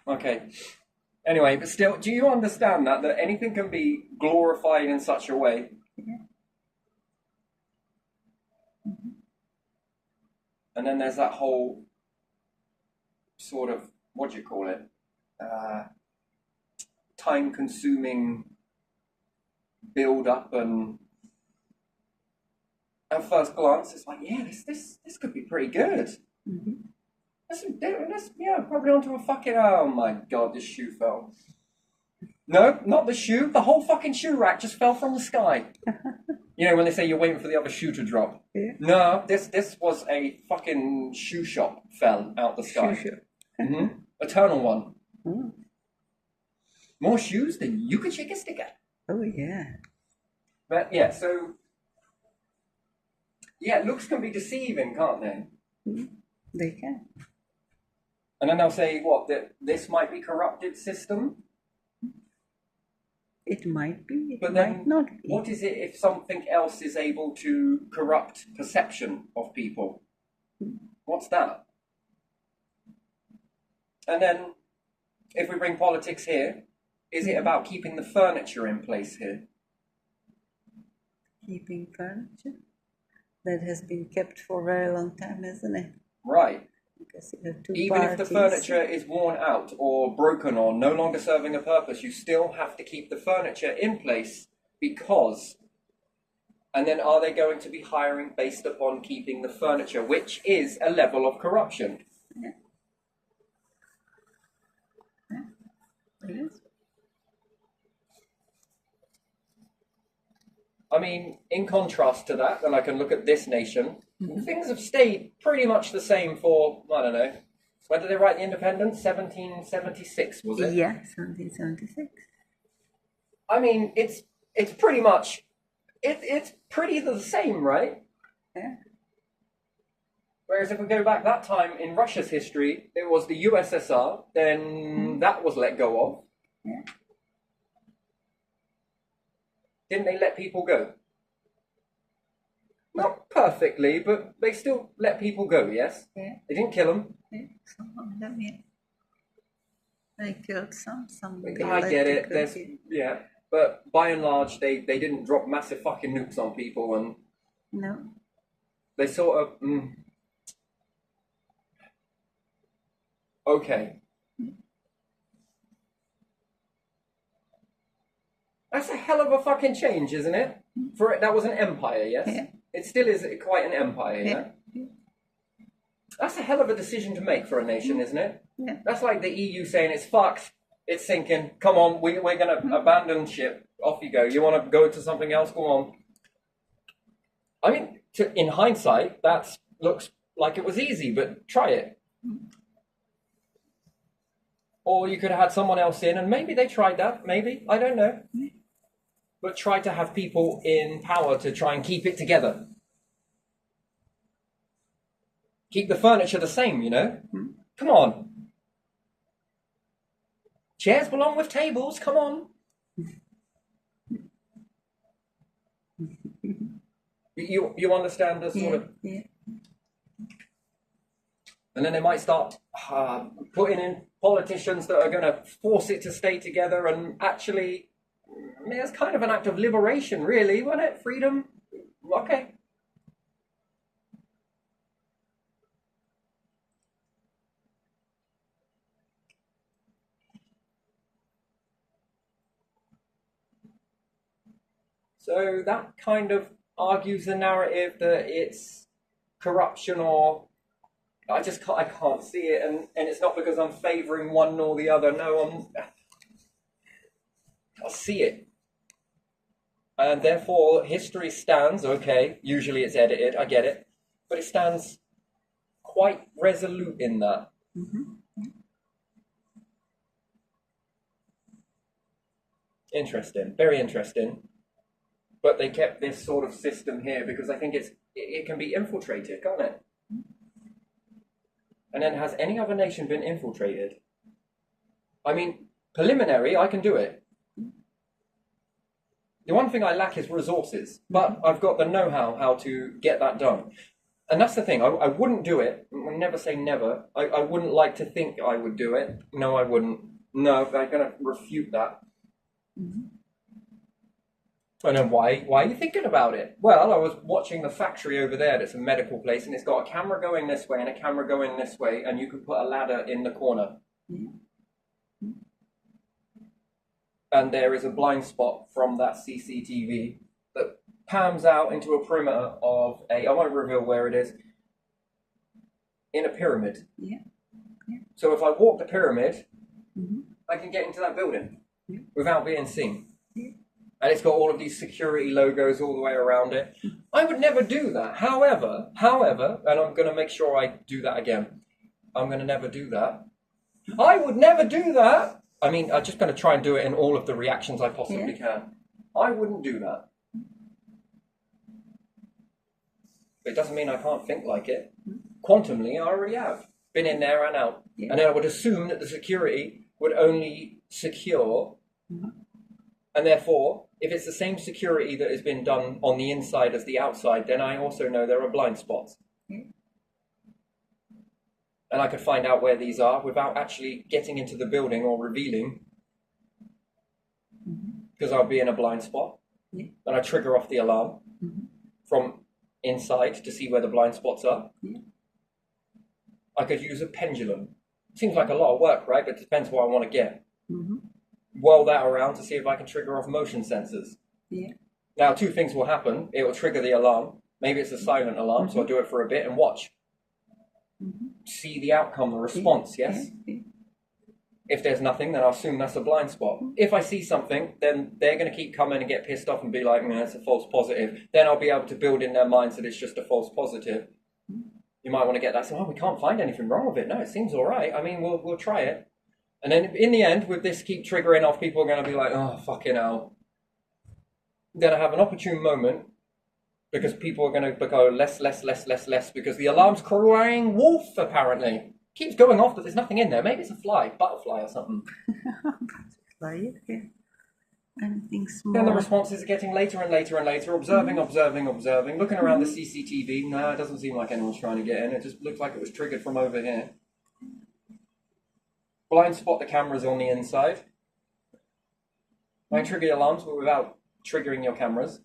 Okay. Anyway, but still, do you understand that anything can be glorified in such a way? Yeah. And then there's that whole sort of, what do you call it? Time-consuming build-up, and at first glance, it's like, yeah, this could be pretty good. Mm-hmm. Let's probably onto a fucking, oh my god, this shoe fell. No, not the shoe. The whole fucking shoe rack just fell from the sky. You know, when they say you're waiting for the other shoe to drop. Yeah. No, this was a fucking shoe shop fell out the sky. Shoe shop. Mm-hmm. Eternal one. Mm. More shoes than you could shake a stick at. Oh, yeah. But yeah, so yeah, looks can be deceiving, can't they? Mm. They can. And then they'll say, what, that this might be corrupted system? It might be, But it then, might not be. what is it if something else is able to corrupt perception of people? What's that? And then, if we bring politics here, is it about keeping the furniture in place here? Keeping furniture? That has been kept for a very long time, isn't it? Right. Because you have two Even if the parties. furniture is worn out or broken or no longer serving a purpose, you still have to keep the furniture in place because... And then are they going to be hiring based upon keeping the furniture, which is a level of corruption? Yeah. Yeah. It is. I mean, in contrast to that, then I can look at this nation. Things have stayed pretty much the same for, I don't know, when did they write the independence? 1776, was it? Yeah, 1776. I mean, it's pretty much, it's pretty the same, right? Yeah. Whereas if we go back that time in Russia's history, it was the USSR, then that was let go of. Yeah. Didn't they let people go? Not perfectly, but they still let people go, yes? Yeah. They didn't kill them. Yeah. Some of them, yeah. They killed some. I get it. theoretical There's kid. yeah, but by and large, they didn't drop massive fucking nukes on people, and No. they sort of okay. That's a hell of a fucking change, isn't it? For it, that was an empire, yes. Yeah. It still is quite an empire, yeah. That's a hell of a decision to make for a nation, isn't it? Yeah. That's like the EU saying it's fucked, it's sinking. Come on, we're going to abandon ship. Off you go. You want to go to something else? Go on. I mean, in hindsight, that looks like it was easy, but try it. Or you could have had someone else in, and maybe they tried that. Maybe, I don't know. But try to have people in power to try and keep it together. Keep the furniture the same, you know? Come on. Chairs belong with tables, come on. You understand the sort of... Yeah. And then they might start putting in politicians that are going to force it to stay together, and actually, I mean, it's kind of an act of liberation, really, wasn't it? Freedom? Okay. So that kind of argues the narrative that it's corruption, or I can't see it, and it's not because I'm favouring one nor the other. No, I see it, and therefore history stands. Okay, usually it's edited, I get it, but it stands quite resolute in that. Interesting, very interesting. But they kept this sort of system here because I think it can be infiltrated, can't it? And then has any other nation been infiltrated? I mean, preliminary, I can do it. The one thing I lack is resources, but I've got the know-how how to get that done. And that's the thing, I wouldn't do it. I never say never. I wouldn't like to think I would do it. No, I wouldn't. No, I'm going to refute that. And then why are you thinking about it? Well, I was watching the factory over there. That's a medical place, and it's got a camera going this way and a camera going this way, and you could put a ladder in the corner. And there is a blind spot from that CCTV that pans out into a perimeter of I won't reveal where it is, in a pyramid. Yeah. So if I walk the pyramid, I can get into that building without being seen. And it's got all of these security logos all the way around it. I would never do that. However, and I'm going to make sure I do that again. I'm going to never do that. I would never do that. I mean, I'm just going to try and do it in all of the reactions I possibly can. I wouldn't do that. But it doesn't mean I can't think like it. Quantumly, I already have. Been in there and out. Yeah. And then I would assume that the security would only secure... And therefore, if it's the same security that has been done on the inside as the outside, then I also know there are blind spots. And I could find out where these are without actually getting into the building or revealing, because I'll be in a blind spot. And I trigger off the alarm from inside to see where the blind spots are. I could use a pendulum. Seems like a lot of work, right? But it depends what I want to get. Whirl that around to see if I can trigger off motion sensors. Now, two things will happen. It will trigger the alarm. Maybe it's a silent alarm, so I'll do it for a bit and watch. See the outcome, the response, yes? If there's nothing, then I'll assume that's a blind spot. If I see something, then they're going to keep coming and get pissed off and be like, it's a false positive. Then I'll be able to build in their minds that it's just a false positive. You might want to get that. So, we can't find anything wrong with it. No, it seems all right. I mean, we'll try it. And then in the end, with this keep triggering off, people are going to be like, oh, fucking hell. I'm going to have an opportune moment because people are going to go less, because the alarm's crying wolf, apparently. Keeps going off, but there's nothing in there. Maybe it's a fly, butterfly or something. Butterfly, yeah. Anything small. Then the responses are getting later and later, observing, looking around the CCTV. No, it doesn't seem like anyone's trying to get in. It just looks like it was triggered from over here. blind spot the cameras on the inside. Might trigger alarms, but without triggering your cameras.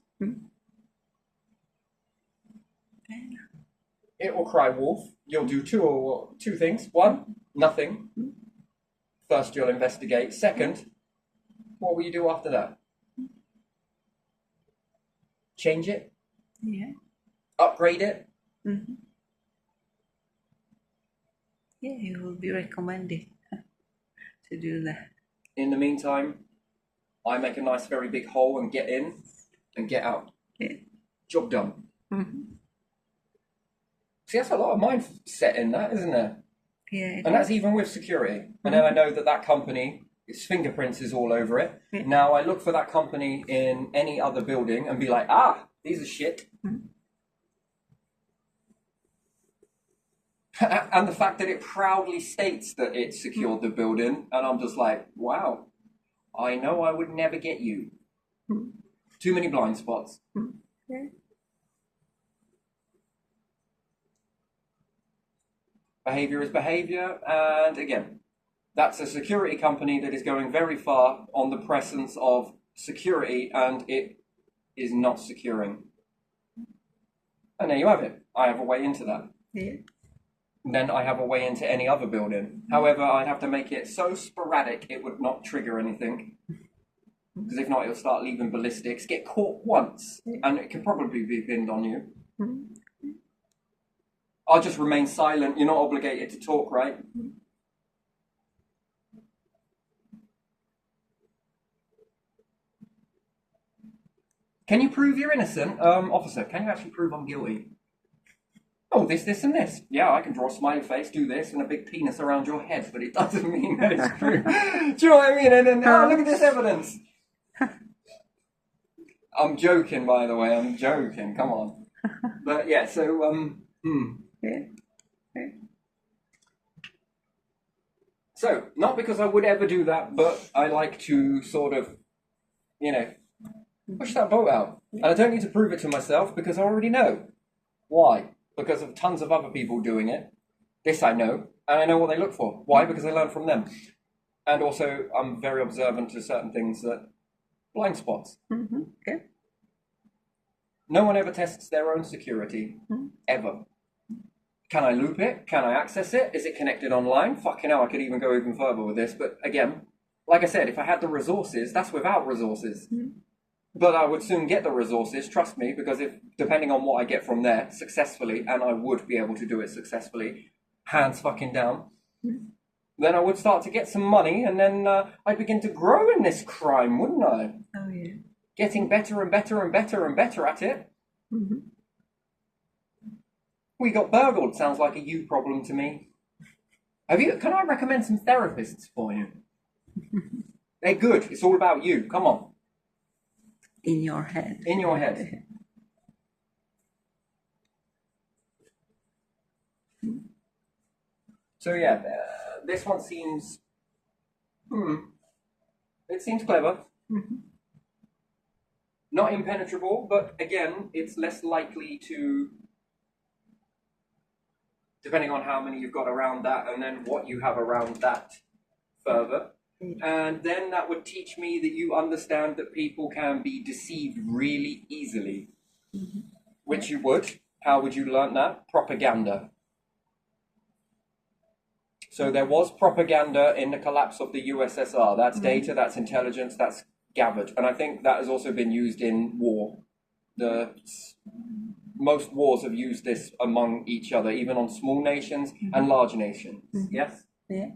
It will cry wolf. You'll do two things. One, nothing. First, you'll investigate. Second, what will you do after that? Change it? Yeah. Upgrade it? Mm-hmm. Yeah, it will be recommended to do that. In the meantime, I make a nice, very big hole and get in and get out. Yeah. Job done. Mm-hmm. See, that's a lot of mindset in that, isn't there? Yeah. And that's even with security. And then I know that company, its fingerprints is all over it. Yeah. Now I look for that company in any other building and be like, these are shit. And the fact that it proudly states that it secured the building, and I'm just like, wow, I know I would never get you. Too many blind spots. Yeah. Behavior is behavior, and again, that's a security company that is going very far on the presence of security, and it is not securing. And there you have it. I have a way into that. Yeah. Then I have a way into any other building. However, I'd have to make it so sporadic it would not trigger anything. Because if not, it'll start leaving ballistics, get caught once, and it can probably be pinned on you. I'll just remain silent. You're not obligated to talk, right? Can you prove you're innocent? Officer, can you actually prove I'm guilty? Oh, this, and this. Yeah, I can draw a smiley face, do this, and a big penis around your head, but it doesn't mean that it's true. Do you know what I mean? And then, look at this evidence. I'm joking, by the way. I'm joking. Come on. But yeah, so, So, not because I would ever do that, but I like to sort of, push that boat out. And I don't need to prove it to myself because I already know. Why? Because of tons of other people doing it. This I know, and I know what they look for. Why? Because I learn from them. And also, I'm very observant to certain things that blind spots. Okay. No one ever tests their own security, ever. Can I loop it? Can I access it? Is it connected online? Fucking hell, I could even go even further with this. But again, like I said, if I had the resources, that's without resources. But I would soon get the resources, trust me, because if, depending on what I get from there successfully, and I would be able to do it successfully, hands fucking down, then I would start to get some money, and then I'd begin to grow in this crime, wouldn't I? Oh, yeah. Getting better and better and better and better at it. We got burgled sounds like a you problem to me. Can I recommend some therapists for you? They're good. It's all about you. Come on. In your head. In your head. So yeah, this one seems... It seems clever. Not impenetrable, but again, it's less likely to... Depending on how many you've got around that, and then what you have around that further. And then that would teach me that you understand that people can be deceived really easily. Which you would. How would you learn that? Propaganda. So there was propaganda in the collapse of the USSR. That's data, that's intelligence, that's gathered. And I think that has also been used in war. Most wars have used this among each other, even on small nations and large nations. Yes? Yeah.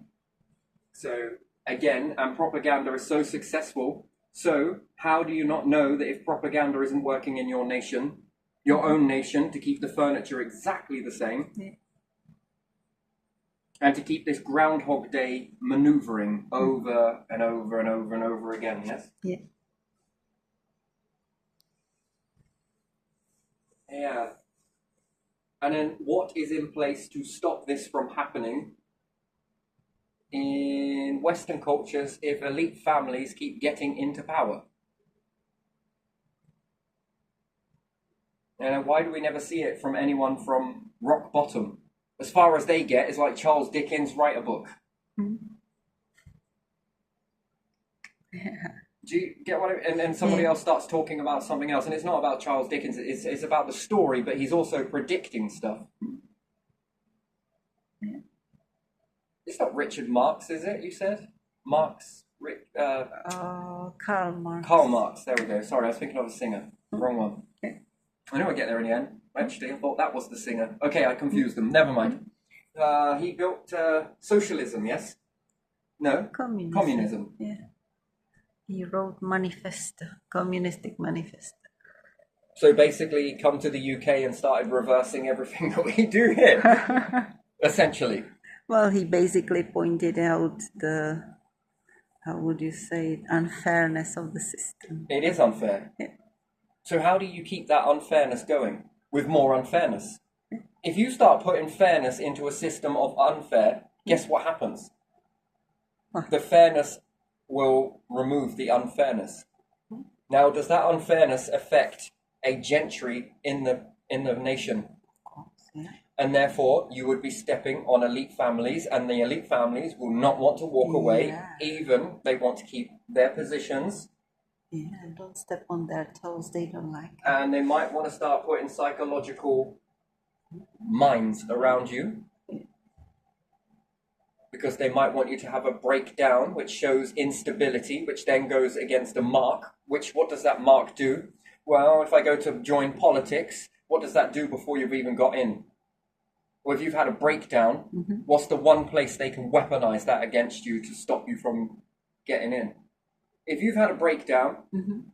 So, again, and propaganda is so successful. So, how do you not know that if propaganda isn't working in your nation, your own nation, to keep the furniture exactly the same, and to keep this Groundhog Day maneuvering over and over and over and over again, yes? Yeah. Yeah. And then what is in place to stop this from happening in Western cultures if elite families keep getting into power? And why do we never see it from anyone from rock bottom? As far as they get is like Charles Dickens write a book. Do you get what and then somebody else starts talking about something else, and it's not about Charles Dickens, it's about the story, but he's also predicting stuff. Yeah. It's not Richard Marx, is it, you said? Marx, Karl Marx. Karl Marx, there we go. Sorry, I was thinking of a singer. Wrong one. Okay. I knew I'd get there in the end. Actually, I thought that was the singer. Okay, I confused them. Never mind. He built socialism, yes? No? Communism. Yeah. He wrote manifesto, communistic manifesto. So basically, he come to the UK and started reversing everything that we do here, essentially. Well, he basically pointed out the, how would you say it, unfairness of the system. It is unfair. Yeah. So how do you keep that unfairness going with more unfairness? If you start putting fairness into a system of unfair, guess what happens? What? The fairness will remove the unfairness. Now, does that unfairness affect a gentry in the nation? Yeah. And therefore, you would be stepping on elite families, and the elite families will not want to walk away, Yeah. even they want to keep their positions. Yeah, don't step on their toes, they don't like it. And they might want to start putting psychological mines around you, because they might want you to have a breakdown which shows instability, which then goes against a mark. What does that mark do? Well, if I go to join politics, what does that do before you've even got in? Or if you've had a breakdown, what's the one place they can weaponize that against you to stop you from getting in? If you've had a breakdown,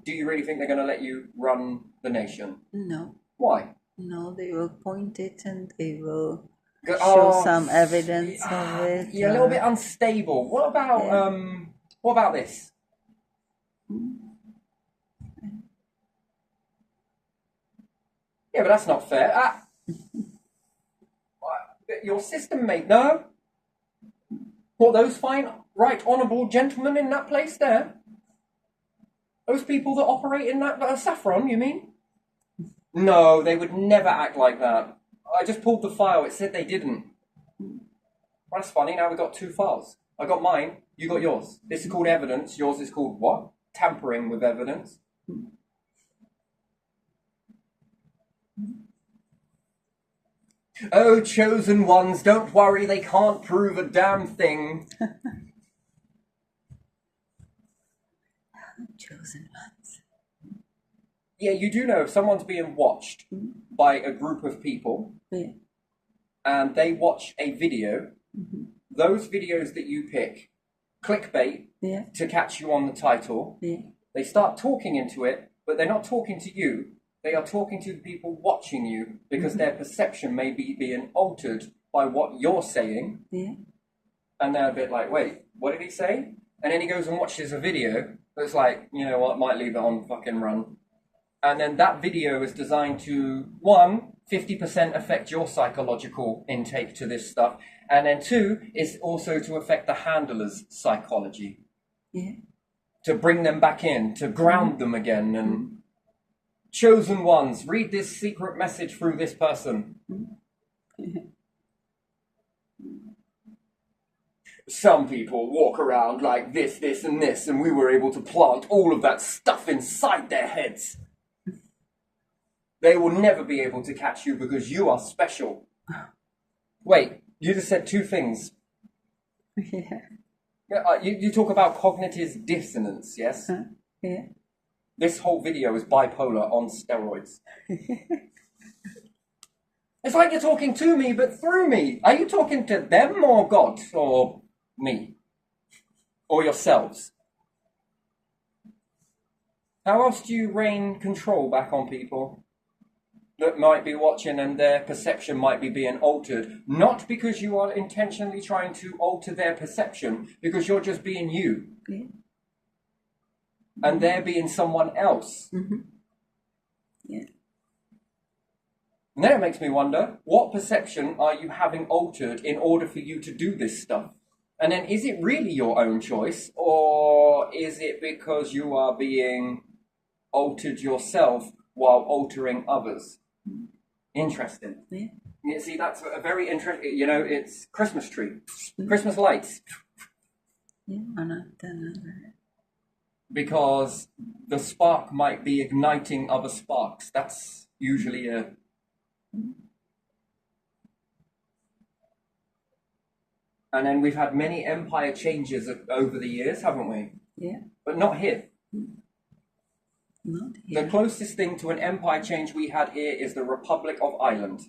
do you really think they're going to let you run the nation? No. Why? No, they will point it and they will Go- show some evidence of it. You're a little bit unstable. What about this? Yeah, but that's not fair. Your system, mate. No. What, those fine, right, honourable gentlemen in that place there? Those people that operate in that saffron, you mean? No, they would never act like that. I just pulled the file. It said they didn't. Well, that's funny. Now we've got two files. I got mine. You got yours. This is called evidence. Yours is called what? Tampering with evidence. Oh, chosen ones, don't worry. They can't prove a damn thing. Chosen ones. Yeah, you do know if someone's being watched by a group of people, Yeah. and they watch a video, those videos that you pick, clickbait, Yeah. to catch you on the title, Yeah. they start talking into it, but they're not talking to you. They are talking to the people watching you because their perception may be being altered by what you're saying. Yeah. And they're a bit like, wait, what did he say? And then he goes and watches a video that's like, you know what, might leave it on fucking run. And then that video is designed to, 1, 50% affect your psychological intake to this stuff. And then 2, is also to affect the handler's psychology. Yeah. To bring them back in, to ground them again. And chosen ones, read this secret message through this person. Some people walk around like this, this, and this, and we were able to plant all of that stuff inside their heads. They will never be able to catch you because you are special. Wait, you just said 2 things. Yeah. You talk about cognitive dissonance, yes? Yeah. This whole video is bipolar on steroids. It's like you're talking to me, but through me. Are you talking to them or God or me? Or yourselves? How else do you rain control back on people that might be watching and their perception might be being altered? Not because you are intentionally trying to alter their perception, because you're just being you. Yeah. And they're being someone else. Yeah. And then it makes me wonder, what perception are you having altered in order for you to do this stuff? And then is it really your own choice, or is it because you are being altered yourself while altering others? Interesting. Yeah. You see, that's a very interesting, it's Christmas tree, Christmas lights. Yeah. Another. because the spark might be igniting other sparks. That's usually a... And then we've had many empire changes over the years, haven't we? Yeah. But not here. Not here. The closest thing to an empire change we had here is the Republic of Ireland.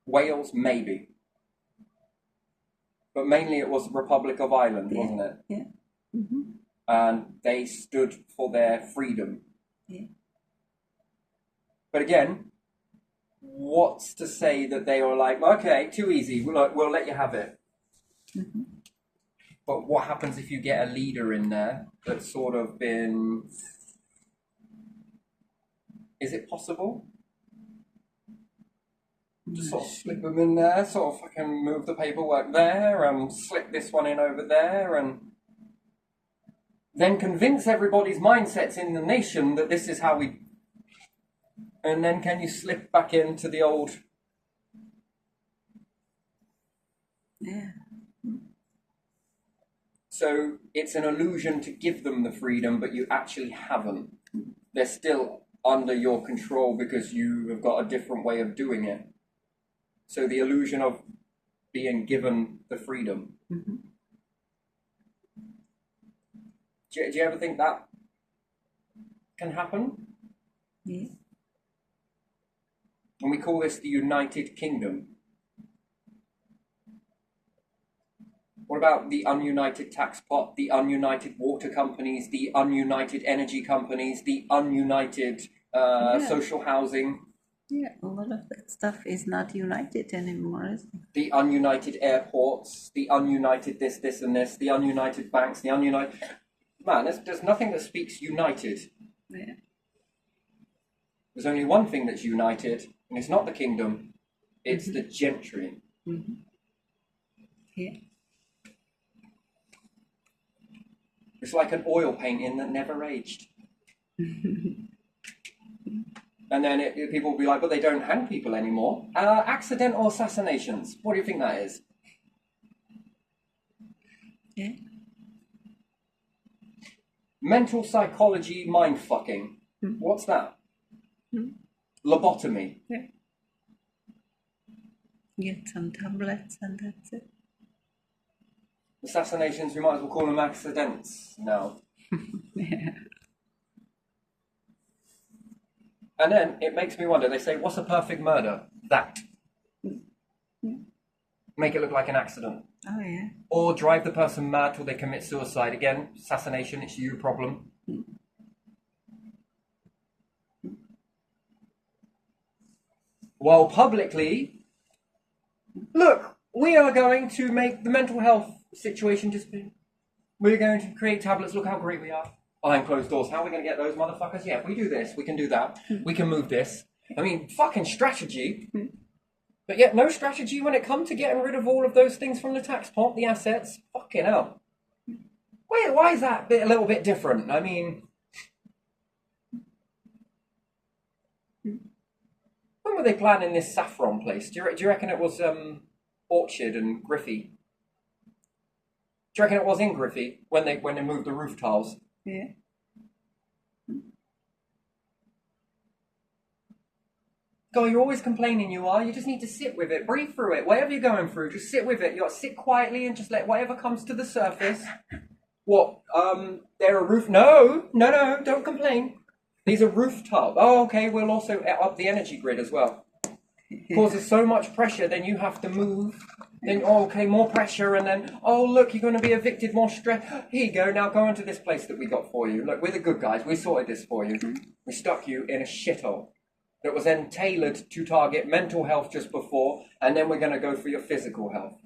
Wales, maybe. But mainly it was the Republic of Ireland, wasn't it? Yeah. And they stood for their freedom. Yeah. But again, what's to say that they were like, okay, too easy, we'll let you have it. But what happens if you get a leader in there that's sort of been... Is it possible? Just sort of slip them in there, sort of fucking move the paperwork there, and slip this one in over there, and then convince everybody's mindsets in the nation that this is how we... And then can you slip back into the old... Yeah. So it's an illusion to give them the freedom, but you actually haven't. They're still under your control because you have got a different way of doing it. So the illusion of being given the freedom. Do you ever think that can happen? Yeah. And we call this the United Kingdom. What about the ununited tax pot, the ununited water companies, the ununited energy companies, the ununited social housing? Yeah, a lot of that stuff is not united anymore, is it? The ununited airports, the ununited this and this, the ununited banks, the ununited... Man, there's nothing that speaks united. Yeah. There's only one thing that's united, and it's not the kingdom, it's the gentry. Yeah. It's like an oil painting that never aged. And then people will be like, but they don't hang people anymore. Accidental assassinations. What do you think that is? Yeah. Mental psychology mind fucking. What's that? Lobotomy. Yeah. Get some tablets and that's it. Assassinations, we might as well call them accidents now. Yeah. And then it makes me wonder, they say, what's a perfect murder? That. Make it look like an accident. Oh, yeah. Or drive the person mad till they commit suicide. Again, assassination, it's you problem. While publicly, look, we are going to make the mental health situation disappear. We're going to create tablets, look how great we are. Behind closed doors, how are we going to get those motherfuckers? Yeah, if we do this, we can do that. We can move this. I mean, fucking strategy. But yet no strategy when it comes to getting rid of all of those things from the tax pot, the assets. Fucking hell. Why is that a little bit different? I mean... When were they planning this saffron place? Do you reckon it was Orchard and Griffey? Do you reckon it was in Griffey when they moved the roof tiles? Yeah. God, you're always complaining, you are. You just need to sit with it, breathe through it. Whatever you're going through, just sit with it. You got to sit quietly and just let whatever comes to the surface. What? They're a roof... No, don't complain. These are roof tiles. Oh, okay, we'll also up the energy grid as well. Causes so much pressure, then you have to move. Then, oh, okay, more pressure, and then, oh, look, you're going to be evicted, more stress. Here you go, now go into this place that we got for you. Look, we're the good guys. We sorted this for you. We stuck you in a shithole that was then tailored to target mental health just before, and then we're going to go for your physical health.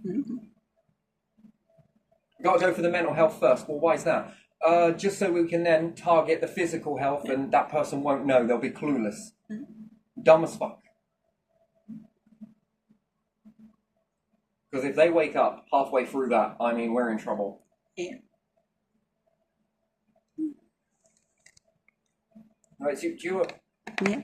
Got to go for the mental health first. Well, why is that? Just so we can then target the physical health, and that person won't know. They'll be clueless. Dumb as fuck. Because if they wake up halfway through that, I mean, we're in trouble. Yeah. Right, so do you... Yeah.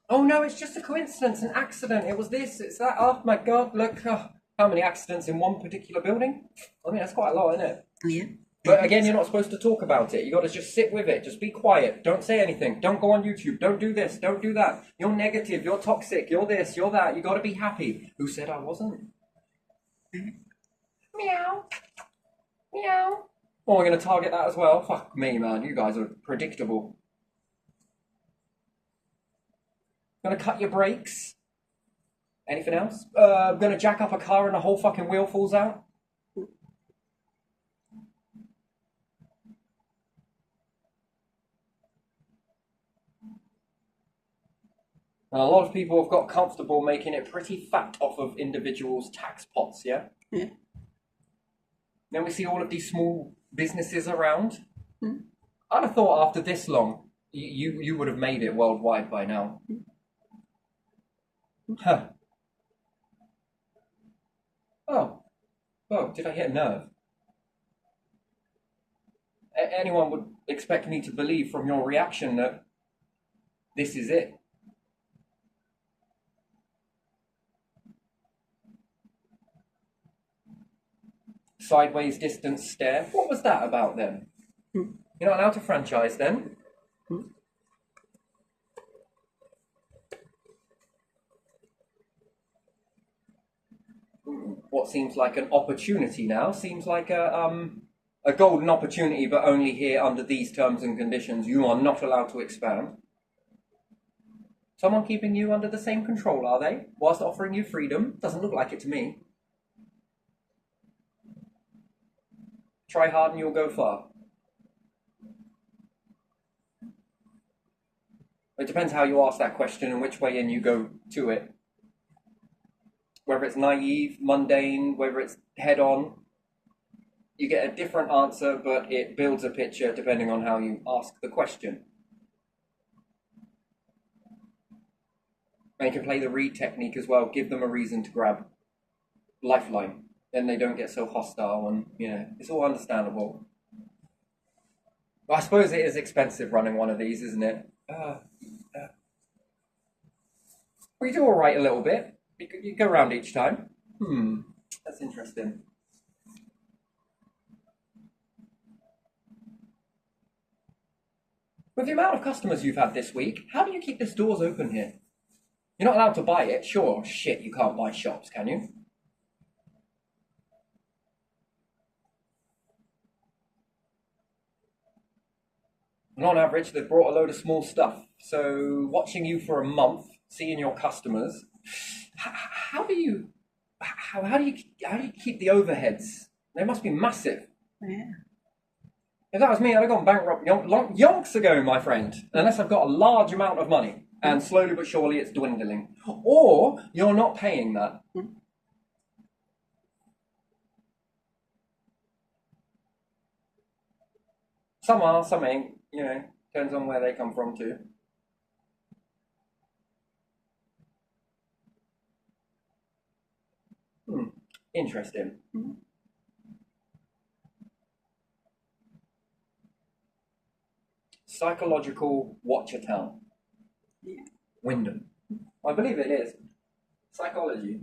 Oh no, it's just a coincidence, an accident. It was this, it's that. Oh my God, look. Oh, how many accidents in one particular building? I mean, that's quite a lot, isn't it? Yeah. But again, you're not supposed to talk about it. You got to just sit with it. Just be quiet. Don't say anything. Don't go on YouTube. Don't do this. Don't do that. You're negative. You're toxic. You're this. You're that. You got to be happy. Who said I wasn't? Meow. Meow. Oh, we're going to target that as well? Fuck me, man. You guys are predictable. Gonna cut your brakes? Anything else? Gonna jack up a car and the whole fucking wheel falls out? And a lot of people have got comfortable making it pretty fat off of individuals' tax pots, yeah? Yeah. Then we see all of these small businesses around. I'd have thought after this long, you would have made it worldwide by now. Huh. Oh, did I hit a nerve? Anyone would expect me to believe from your reaction that this is it. Sideways distance stare. What was that about then? You're not allowed to franchise then? What seems like an opportunity now seems like a golden opportunity, but only here under these terms and conditions. You are not allowed to expand. Someone keeping you under the same control, are they? Whilst offering you freedom? Doesn't look like it to me. Try hard and you'll go far. It depends how you ask that question and which way in you go to it. Whether it's naive, mundane, whether it's head-on, you get a different answer, but it builds a picture depending on how you ask the question. And you can play the read technique as well. Give them a reason to grab. Lifeline. Then they don't get so hostile and, it's all understandable. But I suppose it is expensive running one of these, isn't it? We do all right a little bit. You go around each time. That's interesting. With the amount of customers you've had this week, how do you keep the stores open here? You're not allowed to buy it, sure. Shit, you can't buy shops, can you? And on average, they've brought a load of small stuff. So watching you for a month, seeing your customers, how do you keep the overheads? They must be massive. Yeah. If that was me, I'd have gone bankrupt yonks ago, my friend. Unless I've got a large amount of money, and slowly but surely it's dwindling. Or you're not paying that. Some are, some ain't. Depends on where they come from too. Interesting. Psychological watch-a-town. Yeah. Wyndham. I believe it is. Psychology.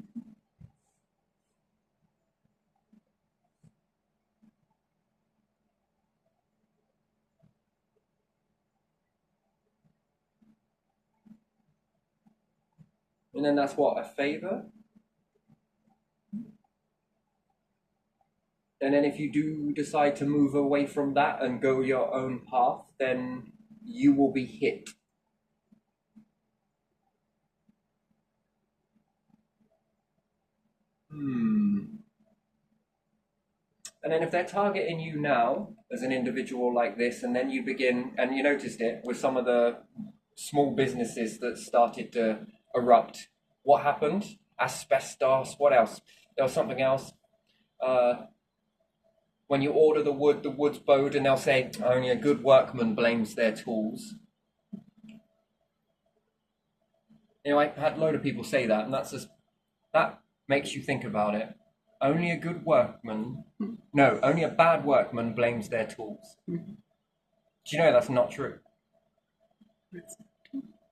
And then that's what, a favor? And then if you do decide to move away from that and go your own path, then you will be hit. And then if they're targeting you now as an individual like this, and then you begin, and you noticed it with some of the small businesses that started to erupt, what happened? Asbestos, what else? There was something else. When you order the wood's bowed, and they'll say, only a good workman blames their tools. I had a load of people say that, and that makes you think about it. Only a good workman, no, only a bad workman blames their tools. Do you know that's not true?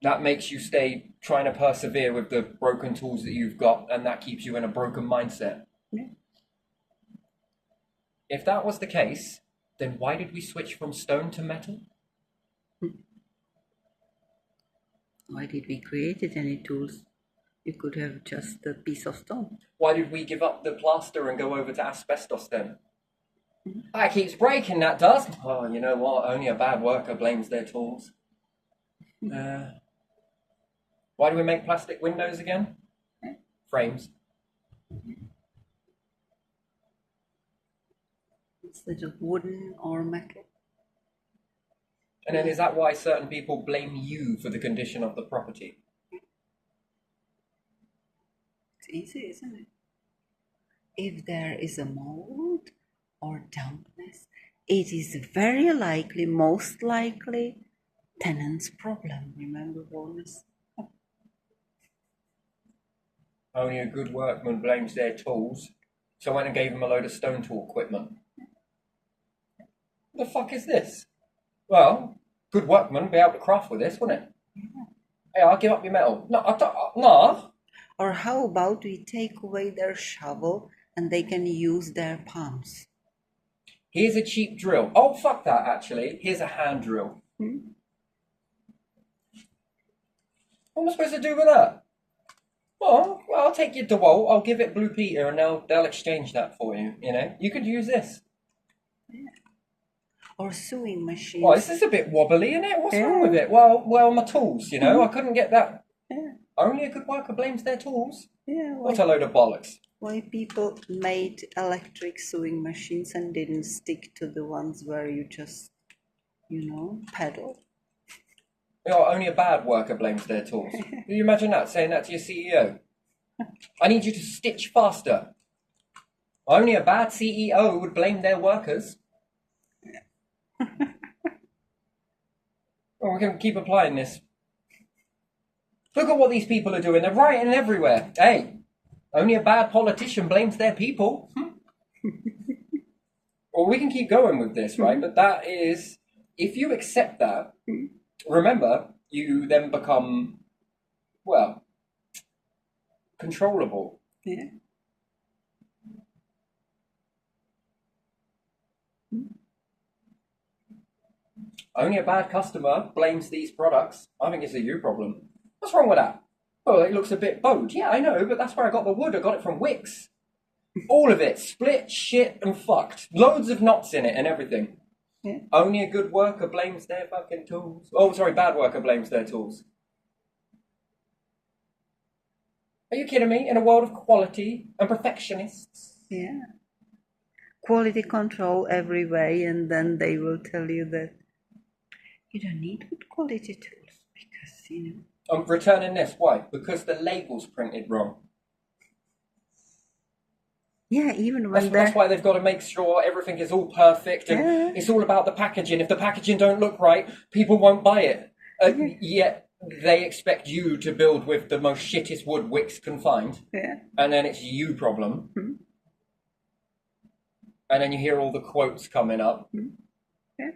That makes you stay trying to persevere with the broken tools that you've got, and that keeps you in a broken mindset. Yeah. If that was the case, Then why did we switch from stone to metal? Why did we create it? Any tools? You could have just a piece of stone. Why did we give up the plaster and go over to asbestos then? That keeps breaking, that does. Oh, you know what? Only a bad worker blames their tools. Why do we make plastic windows again? Frames. Instead of wooden or metal. And then is that why certain people blame you for the condition of the property? It's easy, isn't it? If there is a mold or dampness, it is very likely, most likely, tenant's problem. Remember, bonus? Only a good workman blames their tools. So I went and gave him a load of stone tool equipment. What the fuck is this? Well, good workman would be able to craft with this, wouldn't it? Hey, I'll give up your metal. No, I don't, no. Or how about we take away their shovel and they can use their palms? Here's a cheap drill. Oh, fuck that, actually. Here's a hand drill. What am I supposed to do with that? Well, I'll take your DeWalt, I'll give it Blue Peter, and they'll exchange that for you, you know? You could use this. Yeah. Or sewing machines. Well, this is a bit wobbly, isn't it? What's wrong with it? Well, my tools, you know? I couldn't get that. Yeah. Only a good worker blames their tools. Yeah, What a load of bollocks. why people made electric sewing machines and didn't stick to the ones where you just, pedal? You know, only a bad worker blames their tools. Can you imagine that, saying that to your CEO? I need you to stitch faster. Only a bad CEO would blame their workers. Well, we can keep applying this. Look at what these people are doing. They're rioting everywhere. Hey, only a bad politician blames their people. Well, we can keep going with this, right? But that is, if you accept that, remember, you then become, well, controllable. Yeah. Only a bad customer blames these products. I think it's a you problem. What's wrong with that? Oh, it looks a bit bowed. Yeah, I know, but that's where I got the wood. I got it from Wix. All of it. Split, shit, and fucked. Loads of knots in it and everything. Yeah. Only a good worker blames their fucking tools. Oh, sorry, bad worker blames their tools. Are you kidding me? In a world of quality and perfectionists. Yeah. Quality control every way, and then they will tell you that you don't need good quality tools because, I'm returning this. Why? Because the label's printed wrong. Yeah, even when That's why they've got to make sure everything is all perfect and it's all about the packaging. If the packaging don't look right, people won't buy it. Yet they expect you to build with the most shittest wood Wix can find. Yeah. And then it's you problem. Mm-hmm. And then you hear all the quotes coming up. Mm-hmm. Yeah.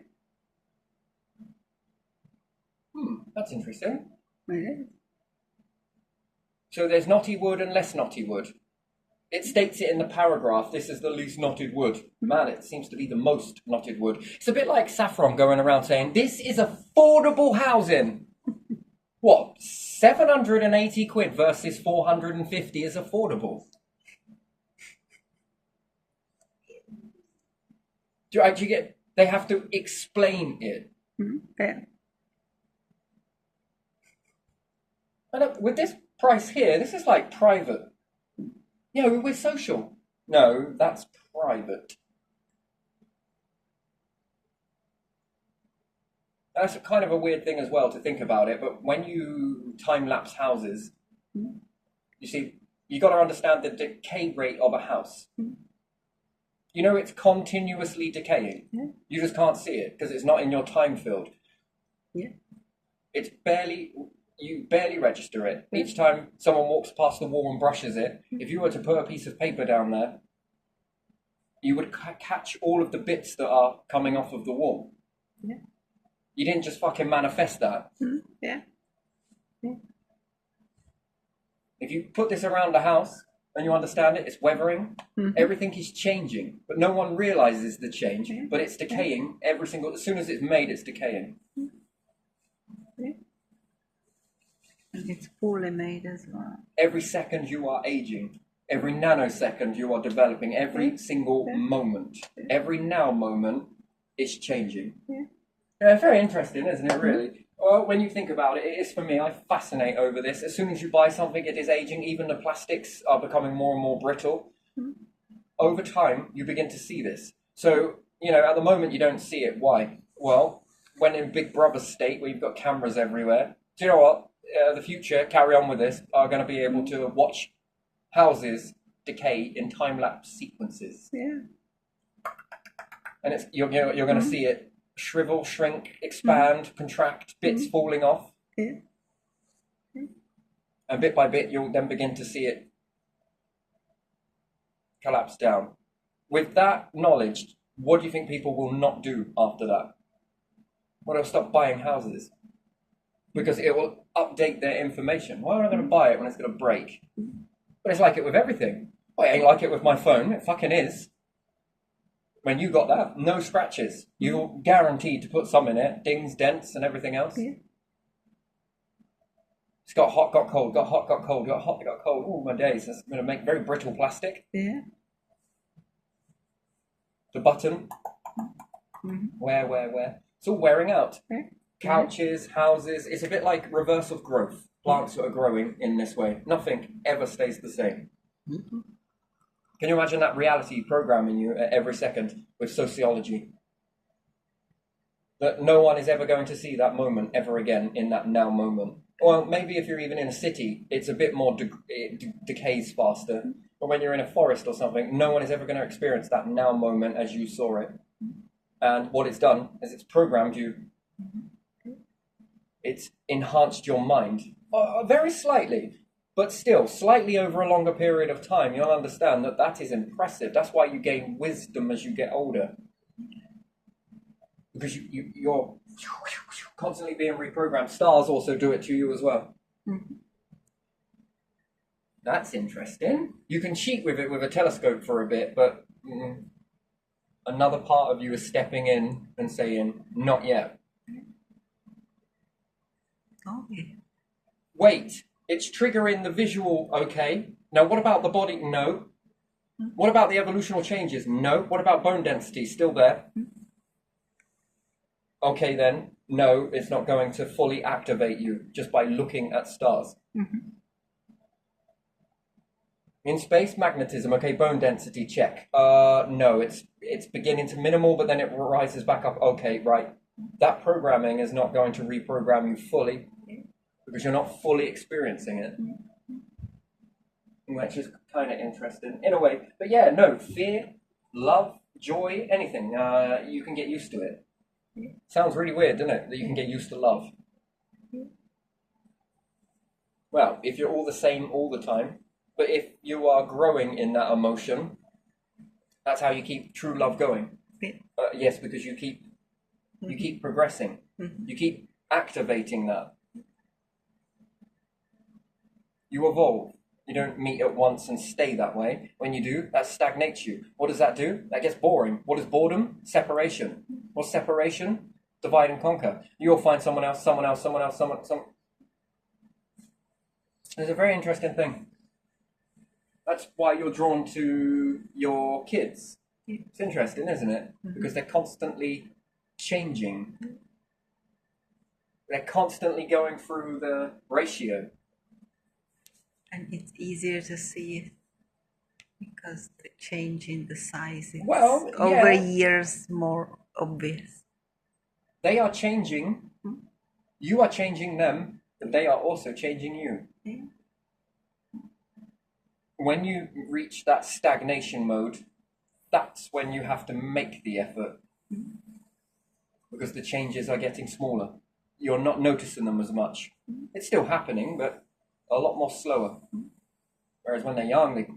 That's interesting. Yeah. So there's knotty wood and less knotty wood. It states it in the paragraph, this is the least knotted wood. Man, it seems to be the most knotted wood. It's a bit like Saffron going around saying, this is affordable housing. What, 780 quid versus 450 is affordable? Do you get, they have to explain it. Yeah. And with this price here, this is like private. Yeah, we're social. No, that's private. That's kind of a weird thing as well to think about it, but when you time-lapse houses, you see, you got to understand the decay rate of a house. You know it's continuously decaying. Yeah. You just can't see it because it's not in your time field. Yeah. It's barely... You barely register it. Each time someone walks past the wall and brushes it, if you were to put a piece of paper down there, you would catch all of the bits that are coming off of the wall. Yeah. You didn't just fucking manifest that. Yeah. Yeah. If you put this around the house and you understand it, it's weathering. Everything is changing, but no one realizes the change, but it's decaying as soon as it's made, it's decaying. And it's fully made as well. Every second you are aging. Every nanosecond you are developing. Every single moment. Every now moment is changing. Yeah, very interesting, isn't it, really? Well, when you think about it, it is for me. I fascinate over this. As soon as you buy something, it is aging. Even the plastics are becoming more and more brittle. Over time, you begin to see this. So, at the moment, you don't see it. Why? Well, when in Big Brother state, where you've got cameras everywhere, do you know what? The future, carry on with this, are going to be able to watch houses decay in time-lapse sequences. Yeah. And you're going to see it shrivel, shrink, expand, contract, bits falling off. Yeah. And bit by bit, you'll then begin to see it collapse down. With that knowledge, what do you think people will not do after that? Well, they'll stop buying houses. Because it will update their information. Why am I going to buy it when it's going to break? But it's like it with everything. Well, it ain't like it with my phone. It fucking is. When you got that, no scratches. You're guaranteed to put some in it. Dings, dents, and everything else. Yeah. It's got hot, got cold, got hot, got cold, got hot, got cold. Oh, my days. That's going to make very brittle plastic. Yeah. The button. Where? It's all wearing out. Yeah. Couches, houses. It's a bit like reverse of growth. Plants that are growing in this way. Nothing ever stays the same. Can you imagine that reality programming you at every second with sociology? That no one is ever going to see that moment ever again in that now moment. Well, maybe if you're even in a city, it's a bit more, it decays faster. But when you're in a forest or something, no one is ever going to experience that now moment as you saw it. And what it's done is it's programmed you. It's enhanced your mind. Very slightly. But still, slightly over a longer period of time, you'll understand that that is impressive. That's why you gain wisdom as you get older. Because you're constantly being reprogrammed. Stars also do it to you as well. That's interesting. You can cheat with it with a telescope for a bit, but another part of you is stepping in and saying, not yet. Okay. Wait, it's triggering the visual, okay. Now, what about the body? No. What about the evolutional changes? No. What about bone density? Still there. Okay, then. No, it's not going to fully activate you just by looking at stars. In space, magnetism, okay, bone density, check. No, it's beginning to minimal, but then it rises back up. Okay, right. That programming is not going to reprogram you fully because you're not fully experiencing it. Which is kind of interesting in a way. But yeah, no, fear, love, joy, anything, you can get used to it. Sounds really weird, doesn't it? That you can get used to love. Well, if you're all the same all the time, but if you are growing in that emotion, that's how you keep true love going. Yes, because you keep progressing. You keep activating that. You evolve. You don't meet at once and stay that way. When you do, that stagnates you. What does that do? That gets boring. What is boredom? Separation. What's separation? Divide and conquer. You'll find someone else. It's a very interesting thing. That's why you're drawn to your kids. It's interesting, isn't it? Because they're constantly changing. They're constantly going through the ratio. And it's easier to see it because the change in the size is Well, over yeah. years more obvious. They are changing. You are changing them, but they are also changing you. When you reach that stagnation mode, that's when you have to make the effort. Because the changes are getting smaller. You're not noticing them as much. It's still happening, but a lot more slower. Whereas when they're young, they...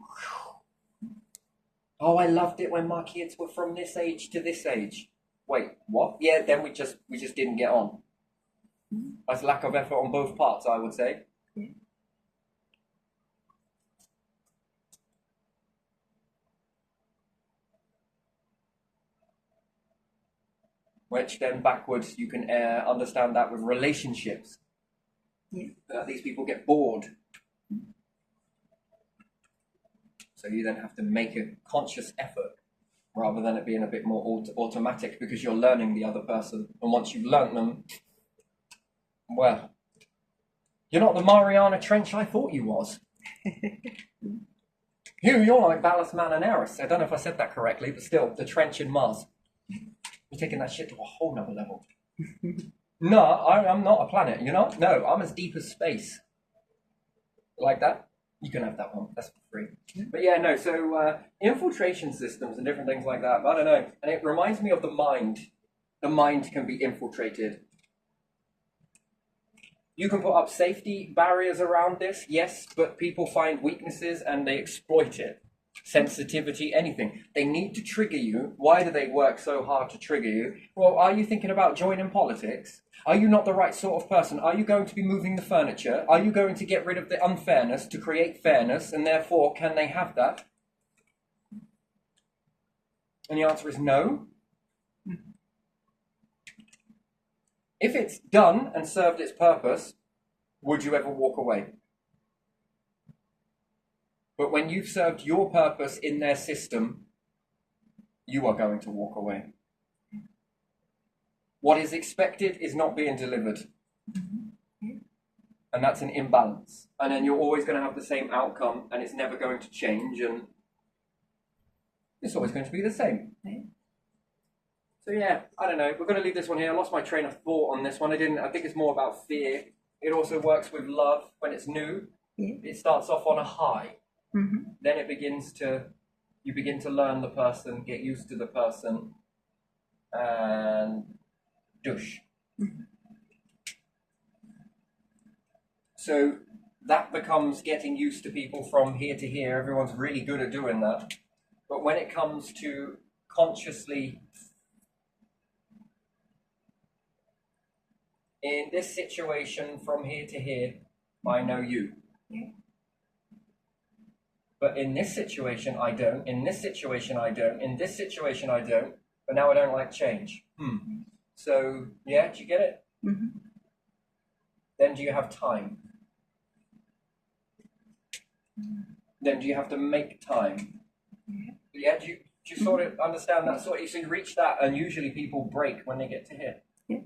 Oh, I loved it when my kids were from this age to this age. Wait, what? Yeah, then we just didn't get on. That's lack of effort on both parts, I would say. which then backwards you can understand that with relationships. Yeah. These people get bored. So you then have to make a conscious effort rather than it being a bit more automatic because you're learning the other person. And once you've learnt them, well, you're not the Mariana Trench I thought you was. You're like Valles Marineris. I don't know if I said that correctly, but still, the trench in Mars. You're taking that shit to a whole nother level. No, I'm not a planet, you know? No, I'm as deep as space. Like that? You can have that one. That's for free. But yeah, no, so infiltration systems and different things like that. I don't know. And it reminds me of the mind. The mind can be infiltrated. You can put up safety barriers around this, yes, but people find weaknesses and they exploit it. Sensitivity, anything. They need to trigger you. Why do they work so hard to trigger you? Well, are you thinking about joining politics? Are you not the right sort of person? Are you going to be moving the furniture? Are you going to get rid of the unfairness to create fairness? And therefore, can they have that? And the answer is no. If it's done and served its purpose, would you ever walk away? But when you've served your purpose in their system, you are going to walk away. What is expected is not being delivered. And that's an imbalance. And then you're always going to have the same outcome, and it's never going to change, and it's always going to be the same. So yeah, I don't know. We're going to leave this one here. I lost my train of thought on this one. I think it's more about fear. It also works with love when it's new. Yeah. It starts off on a high. Mm-hmm. Then you begin to learn the person, get used to the person, and douche. Mm-hmm. So that becomes getting used to people from here to here. Everyone's really good at doing that. But when it comes to consciously, in this situation from here to here, I know you. Yeah. But in this situation, I don't. In this situation, I don't. In this situation, I don't. But now I don't like change. So, yeah, do you get it? Mm-hmm. Then do you have time? Then do you have to make time? Yeah, do you sort of understand that? So you reach that, and usually people break when they get to here. Yeah.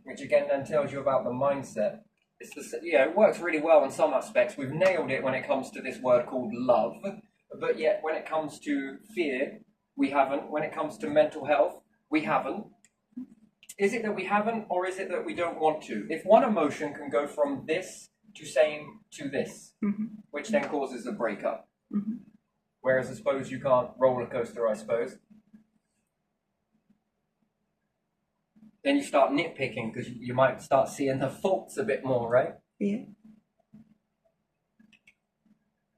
Which again then tells you about the mindset. It works really well in some aspects. We've nailed it when it comes to this word called love, but yet when it comes to fear, we haven't. When it comes to mental health, we haven't. Is it that we haven't, or is it that we don't want to? If one emotion can go from this to same to this, which then causes a breakup, whereas I suppose you can't roller coaster, I suppose. Then you start nitpicking because you might start seeing the faults a bit more, right? Yeah.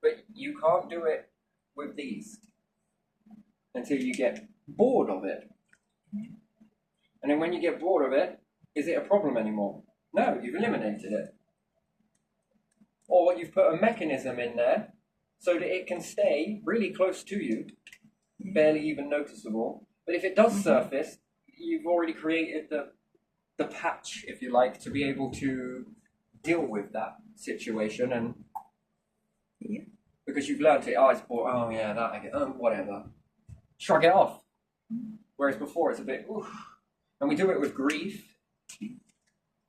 But you can't do it with these until you get bored of it. And then when you get bored of it, is it a problem anymore? No, you've eliminated it. Or you've put a mechanism in there so that it can stay really close to you, barely even noticeable. But if it does surface, you've already created the patch, if you like, to be able to deal with that situation, and because you've learned it, it's bored, oh yeah, that I get, whatever. Shrug it off. Whereas before it's a bit, oof. And we do it with grief.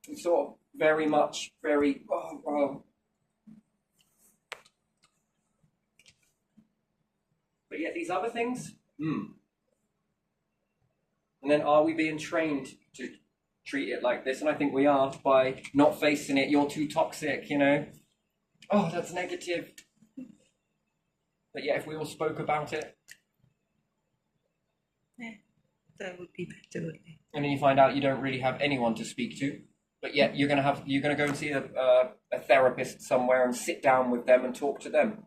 It's sort of very, But yet these other things, And then are we being trained to treat it like this? And I think we are, by not facing it. You're too toxic, Oh, that's negative. But yeah, if we all spoke about it. Yeah, that would be better, wouldn't it? And then you find out you don't really have anyone to speak to. But yet you're gonna go and see a therapist somewhere and sit down with them and talk to them.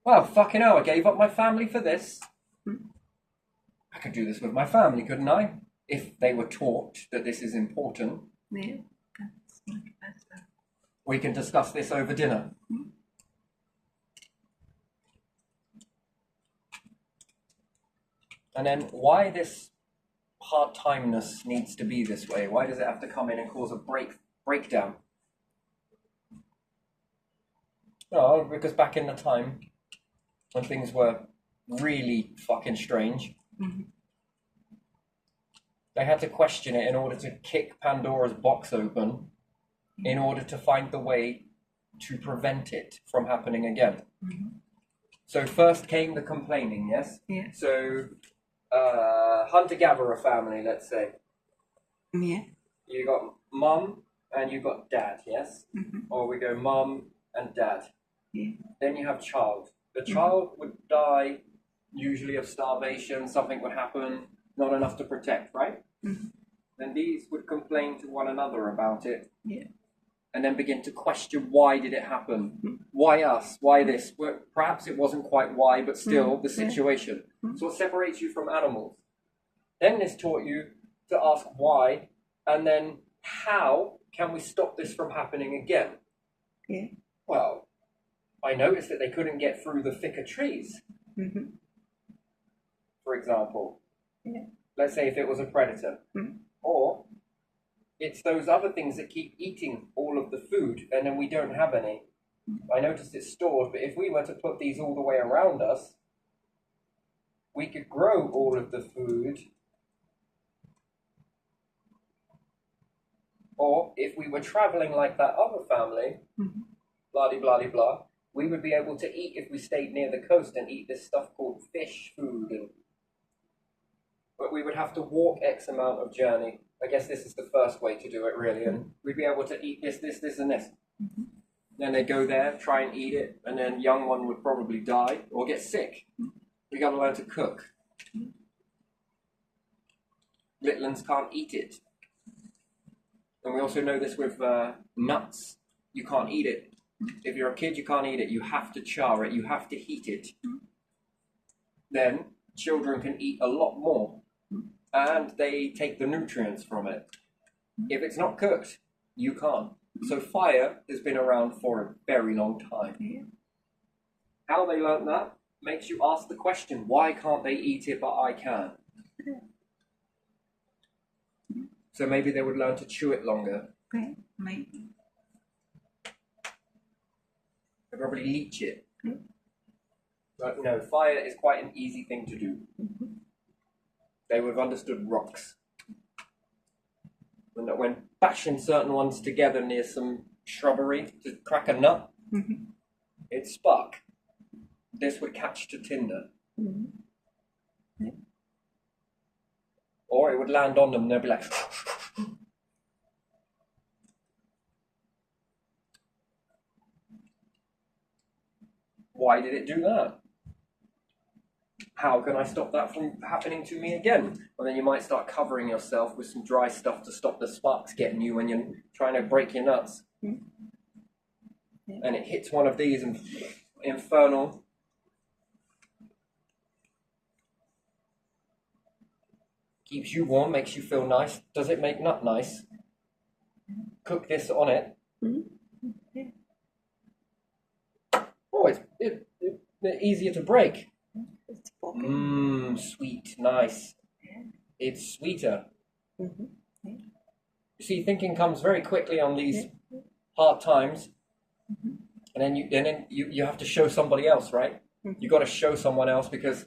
Well, fucking hell, I gave up my family for this. I could do this with my family, couldn't I? If they were taught that this is important. Yeah, that's much better. We can discuss this over dinner. And then why this hard-timeness needs to be this way? Why does it have to come in and cause a breakdown? Oh, because back in the time when things were really fucking strange, they had to question it in order to kick Pandora's box open, in order to find the way to prevent it from happening again. So first came the complaining, yes? Yeah. So hunter-gatherer family, let's say. Yeah. You got mum and you got dad, yes? Or we go mum and dad. Yeah. Then you have child. The child would die, usually of starvation, something would happen, not enough to protect, right? Then these would complain to one another about it. Yeah. And then begin to question, why did it happen? Why us? Why this? Well, perhaps it wasn't quite why, but still the situation. So it separates you from animals. Then this taught you to ask why, and then how can we stop this from happening again? Yeah. Well, I noticed that they couldn't get through the thicker trees, for example. Yeah. Let's say if it was a predator. Or it's those other things that keep eating all of the food, and then we don't have any. I noticed it's stored, but if we were to put these all the way around us, we could grow all of the food. Or if we were traveling like that other family, blah-de-blah-de-blah, we would be able to eat if we stayed near the coast and eat this stuff called fish food. But we would have to walk X amount of journey. I guess this is the first way to do it, really. And we'd be able to eat this, and this. Then they go there, try and eat it, and then young one would probably die or get sick. We got to learn to cook. Little ones can't eat it. And we also know this with nuts. You can't eat it. If you're a kid, you can't eat it. You have to char it. You have to heat it. Then children can eat a lot more. And they take the nutrients from it. If it's not cooked, you can't. So fire has been around for a very long time. How they learned that makes you ask the question, why can't they eat it but I can? So maybe they would learn to chew it longer. Maybe. They'd probably leach it. But no, fire is quite an easy thing to do. They would have understood rocks. When bashing certain ones together near some shrubbery to crack a nut, it spark. This would catch to tinder. Or it would land on them and they'd be like... Why did it do that? How can I stop that from happening to me again? Well, then you might start covering yourself with some dry stuff to stop the sparks getting you when you're trying to break your nuts. And it hits one of these and infernal. Keeps you warm, makes you feel nice. Does it make nut nice? Cook this on it. Oh, it's easier to break. Sweet, nice. It's sweeter. You see, thinking comes very quickly on these hard times, and then you have to show somebody else, right? You got to show someone else because.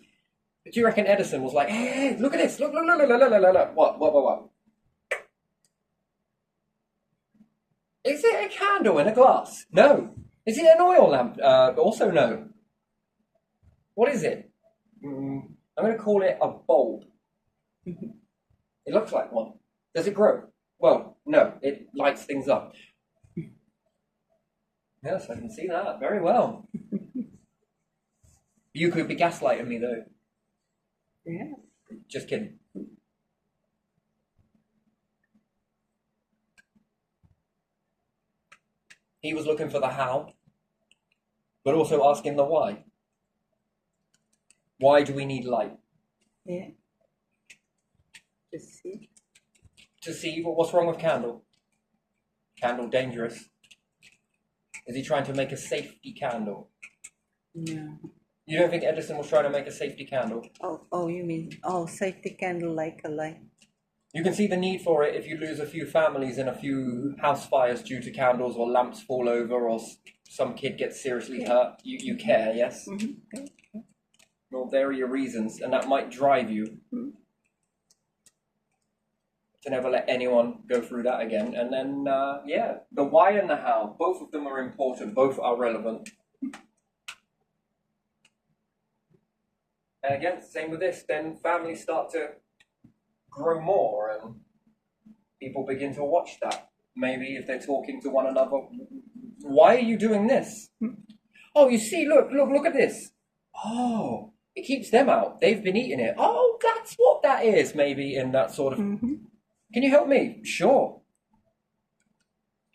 Do you reckon Edison was like, hey, look at this, look. What? Is it a candle in a glass? No. Is it an oil lamp? Also no. What is it? I'm going to call it a bulb. It looks like one. Does it grow? Well, no, it lights things up. Yes, I can see that very well. You could be gaslighting me, though. Yeah. Just kidding. He was looking for the how, but also asking the why. Why do we need light? Yeah. To see. To see what's wrong with candle. Candle dangerous. Is he trying to make a safety candle? No. You don't think Edison was trying to make a safety candle? Oh, you mean safety candle like a light? You can see the need for it if you lose a few families in a few house fires due to candles or lamps fall over or some kid gets seriously hurt. You care, yes? Well, there are your reasons, and that might drive you to never let anyone go through that again. And then, the why and the how, both of them are important, both are relevant. And again, same with this, then families start to grow more and people begin to watch that. Maybe if they're talking to one another, why are you doing this? Oh, you see, look at this. Oh, it keeps them out. They've been eating it. Oh, that's what that is, maybe in that sort of... Can you help me? Sure.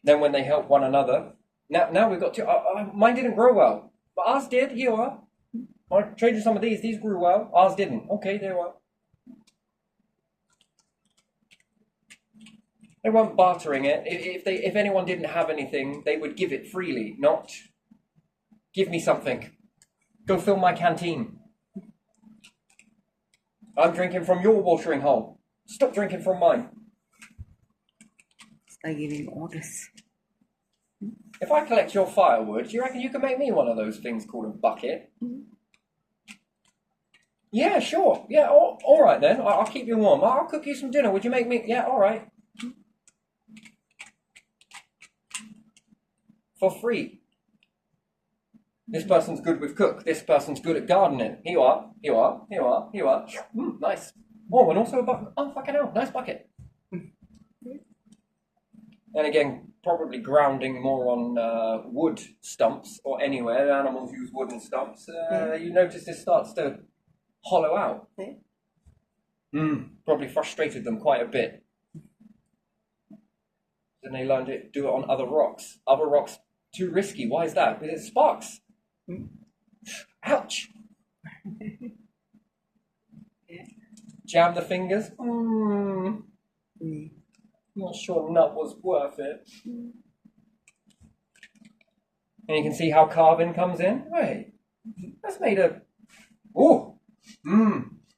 Then when they help one another, now we've got to... mine didn't grow well, but ours did. Here you are. I traded some of these. These grew well. Ours didn't. Okay, there you are. They weren't bartering it. If anyone didn't have anything, they would give it freely, not give me something. Go fill my canteen. I'm drinking from your watering hole. Stop drinking from mine. Start giving orders. If I collect your firewood, do you reckon you can make me one of those things called a bucket? Yeah, sure. Yeah, all right then. I'll keep you warm. I'll cook you some dinner. Would you make me... Yeah, all right. For free. This person's good with cook. This person's good at gardening. Here you are. Here you are. Here you are. Here you are. Nice. Oh, and also a bucket. Oh, fucking hell. Nice bucket. And again, probably grounding more on wood stumps or anywhere. Animals use wooden stumps. You notice this starts to hollow out. Probably frustrated them quite a bit. Then they learned to do it on other rocks. Other rocks, too risky. Why is that? Because it sparks. Ouch. Jam the fingers. Not sure nut was worth it. And you can see how carving comes in. Wait, that's made of... Oh,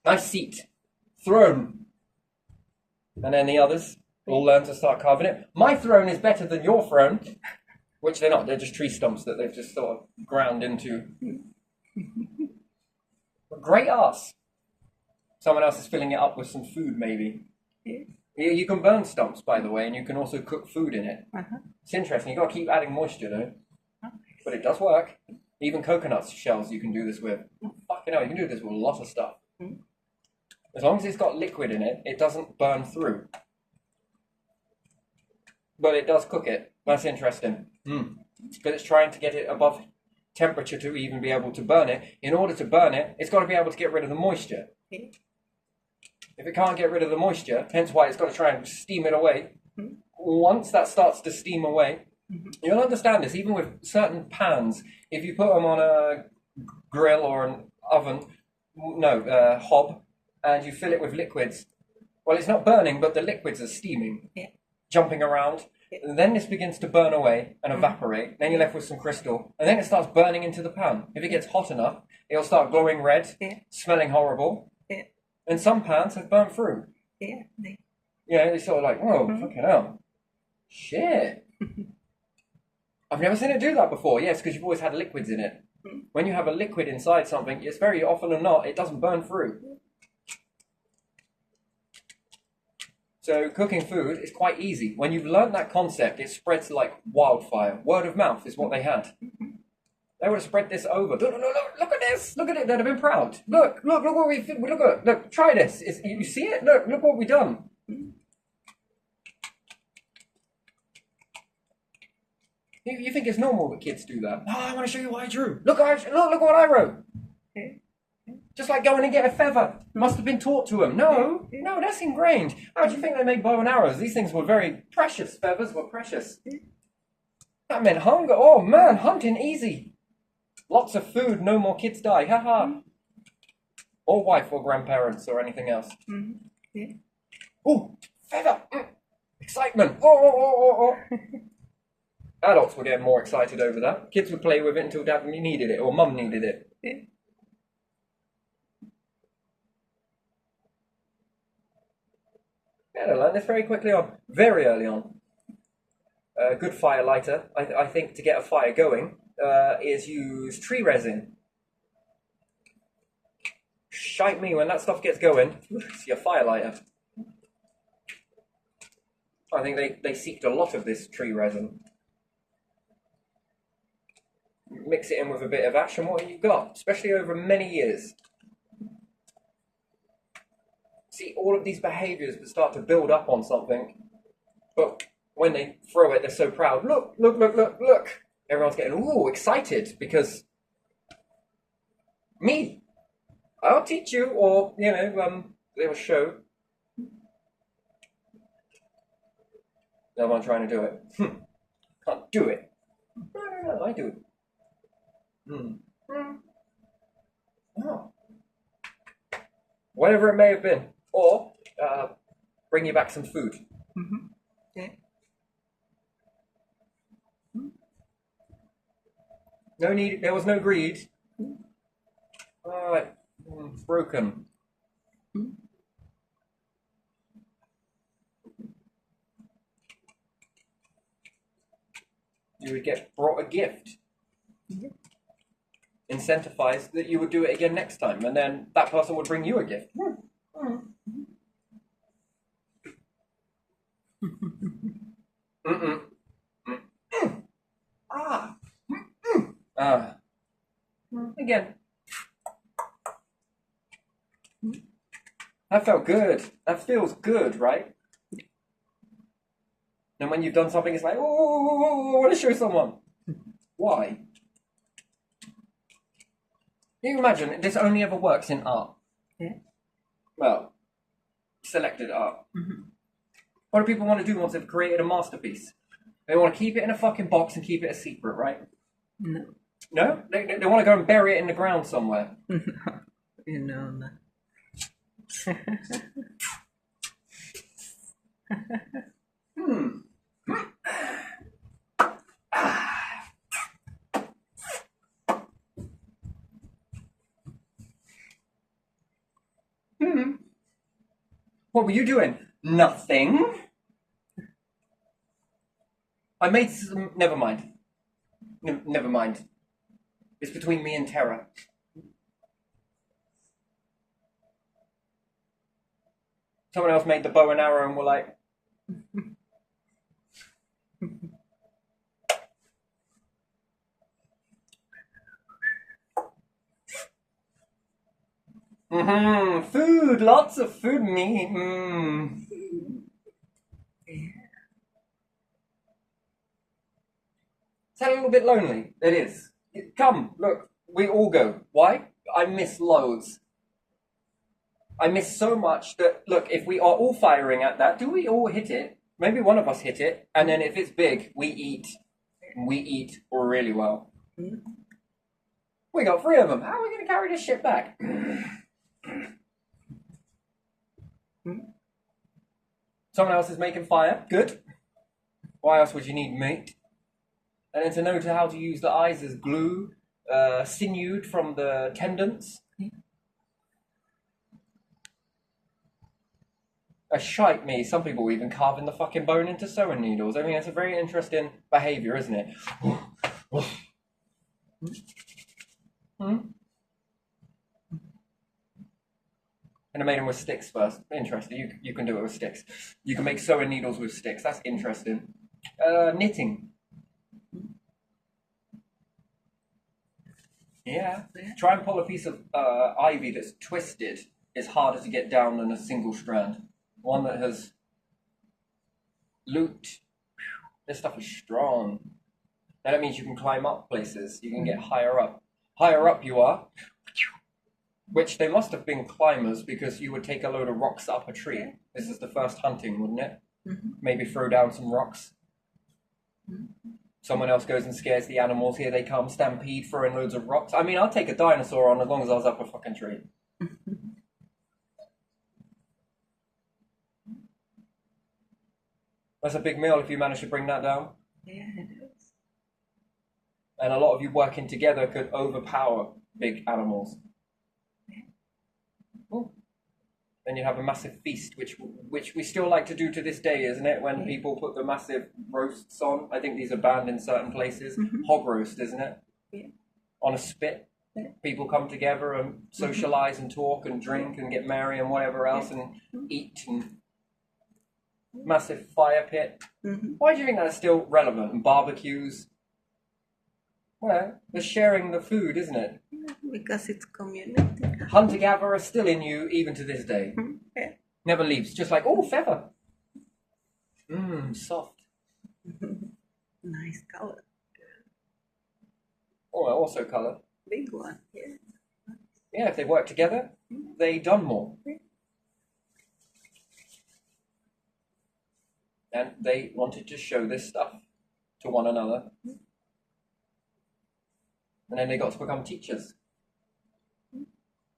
nice seat. Throne. And then the others all learn to start carving it. My throne is better than your throne. Which they're not. They're just tree stumps that they've just sort of ground into. Great ass. Someone else is filling it up with some food, maybe. You can burn stumps, by the way, and you can also cook food in it. It's interesting. You've got to keep adding moisture, though. But it does work. Even coconut shells you can do this with. Fucking hell, you can do this with a lot of stuff. As long as it's got liquid in it, it doesn't burn through. But it does cook it. That's interesting. Because it's trying to get it above temperature to even be able to burn it. In order to burn it, it's got to be able to get rid of the moisture. If it can't get rid of the moisture, hence why it's got to try and steam it away. Once that starts to steam away, you'll understand this, even with certain pans, if you put them on a grill or an oven, hob, and you fill it with liquids, well, it's not burning, but the liquids are steaming, jumping around. And then this begins to burn away and evaporate. Then you're left with some crystal. And then it starts burning into the pan. If it gets hot enough, it'll start glowing red, smelling horrible. And some pans have burnt through. It's sort of like, whoa, fucking hell. Shit. I've never seen it do that before. Yes, because you've always had liquids in it. When you have a liquid inside something, it's very often or not, it doesn't burn through. So cooking food is quite easy. When you've learned that concept, it spreads like wildfire. Word of mouth is what they had. They would have spread this over. Look at this. Look at it. They'd have been proud. Look what we look at. Look, try this. You see it? Look what we've done. You think it's normal that kids do that? I want to show you what I drew. Look what I wrote. Just like going and get a feather. Must have been taught to them. No, that's ingrained. How do you think they made bow and arrows? These things were very precious. Feathers were precious. That meant hunger. Oh man, hunting easy. Lots of food, no more kids die. Haha. Or wife or grandparents or anything else. Oh, feather. Excitement. Oh. Adults would get more excited over that. Kids would play with it until dad needed it or mum needed it. Yeah, I learned this very quickly on, very early on. A good fire lighter, I think, to get a fire going, is use tree resin. Shite me, when that stuff gets going, it's your fire lighter. I think they seeped a lot of this tree resin. Mix it in with a bit of ash, and what have you got? Especially over many years. See, all of these behaviours that start to build up on something, but when they throw it, they're so proud. Look, look, look, look, look. Everyone's getting, ooh, excited, because me, I'll teach you, or, they will show. No one trying to do it. Can't do it. No, I do it. Oh. Whatever it may have been. Or bring you back some food. Mm-hmm. Yeah. No need. There was no greed. Alright. Broken. You would get brought a gift. Incentivized that you would do it again next time, and then that person would bring you a gift. Again. That felt good. That feels good, right? And when you've done something, it's like, oh, I want to show someone. Why? Can you imagine, this only ever works in art? Yeah. Well, selected art. Mm-hmm. What do people want to do once they've created a masterpiece? They want to keep it in a fucking box and keep it a secret, right? No. No? They want to go and bury it in the ground somewhere. No. What were you doing? Nothing. I made some... Never mind. Never mind. It's between me and Terra. Someone else made the bow and arrow and were like... Food, lots of food, meat. Is that a little bit lonely? It is. Come, look, we all go. Why? I miss loads. I miss so much that, look, if we are all firing at that, do we all hit it? Maybe one of us hit it, and then if it's big, we eat. We eat really well. We got 3 of them. How are we going to carry this shit back? Someone else is making fire. Good. Why else would you need meat? And then to know how to use the eyes as glue, sinewed from the tendons. Shite me. Some people even carving the fucking bone into sewing needles. I mean, it's a very interesting behaviour, isn't it? And I made them with sticks first. Interesting. You can do it with sticks. You can make sewing needles with sticks. That's interesting. Knitting. Yeah. Try and pull a piece of ivy that's twisted. Is harder to get down than a single strand. One that has looped. This stuff is strong. And that means you can climb up places. You can get higher up. Higher up you are. Which they must have been climbers, because you would take a load of rocks up a tree. This is the first hunting, wouldn't it? Maybe throw down some rocks. Someone else goes and scares the animals. Here they come, stampede, throwing loads of rocks. I mean, I'll take a dinosaur on as long as I was up a fucking tree. That's a big meal if you manage to bring that down. Yeah, it is. And a lot of you working together could overpower big animals. Then you have a massive feast, which we still like to do to this day, isn't it? When people put the massive roasts on. I think these are banned in certain places. Hog roast, isn't it? Yeah. On a spit. People come together and socialize and talk and drink and get merry and whatever else and eat and massive fire pit. Why do you think that's still relevant? And barbecues? Well, they're sharing the food, isn't it? Because it's community. Hunter-gatherer still in you even to this day. Yeah. Never leaves. Just like, oh, feather. Soft. Nice color. Oh, also colour. Big one. Yeah. Yeah, if they work together, they done more. And they wanted to show this stuff to one another. And then they got to become teachers.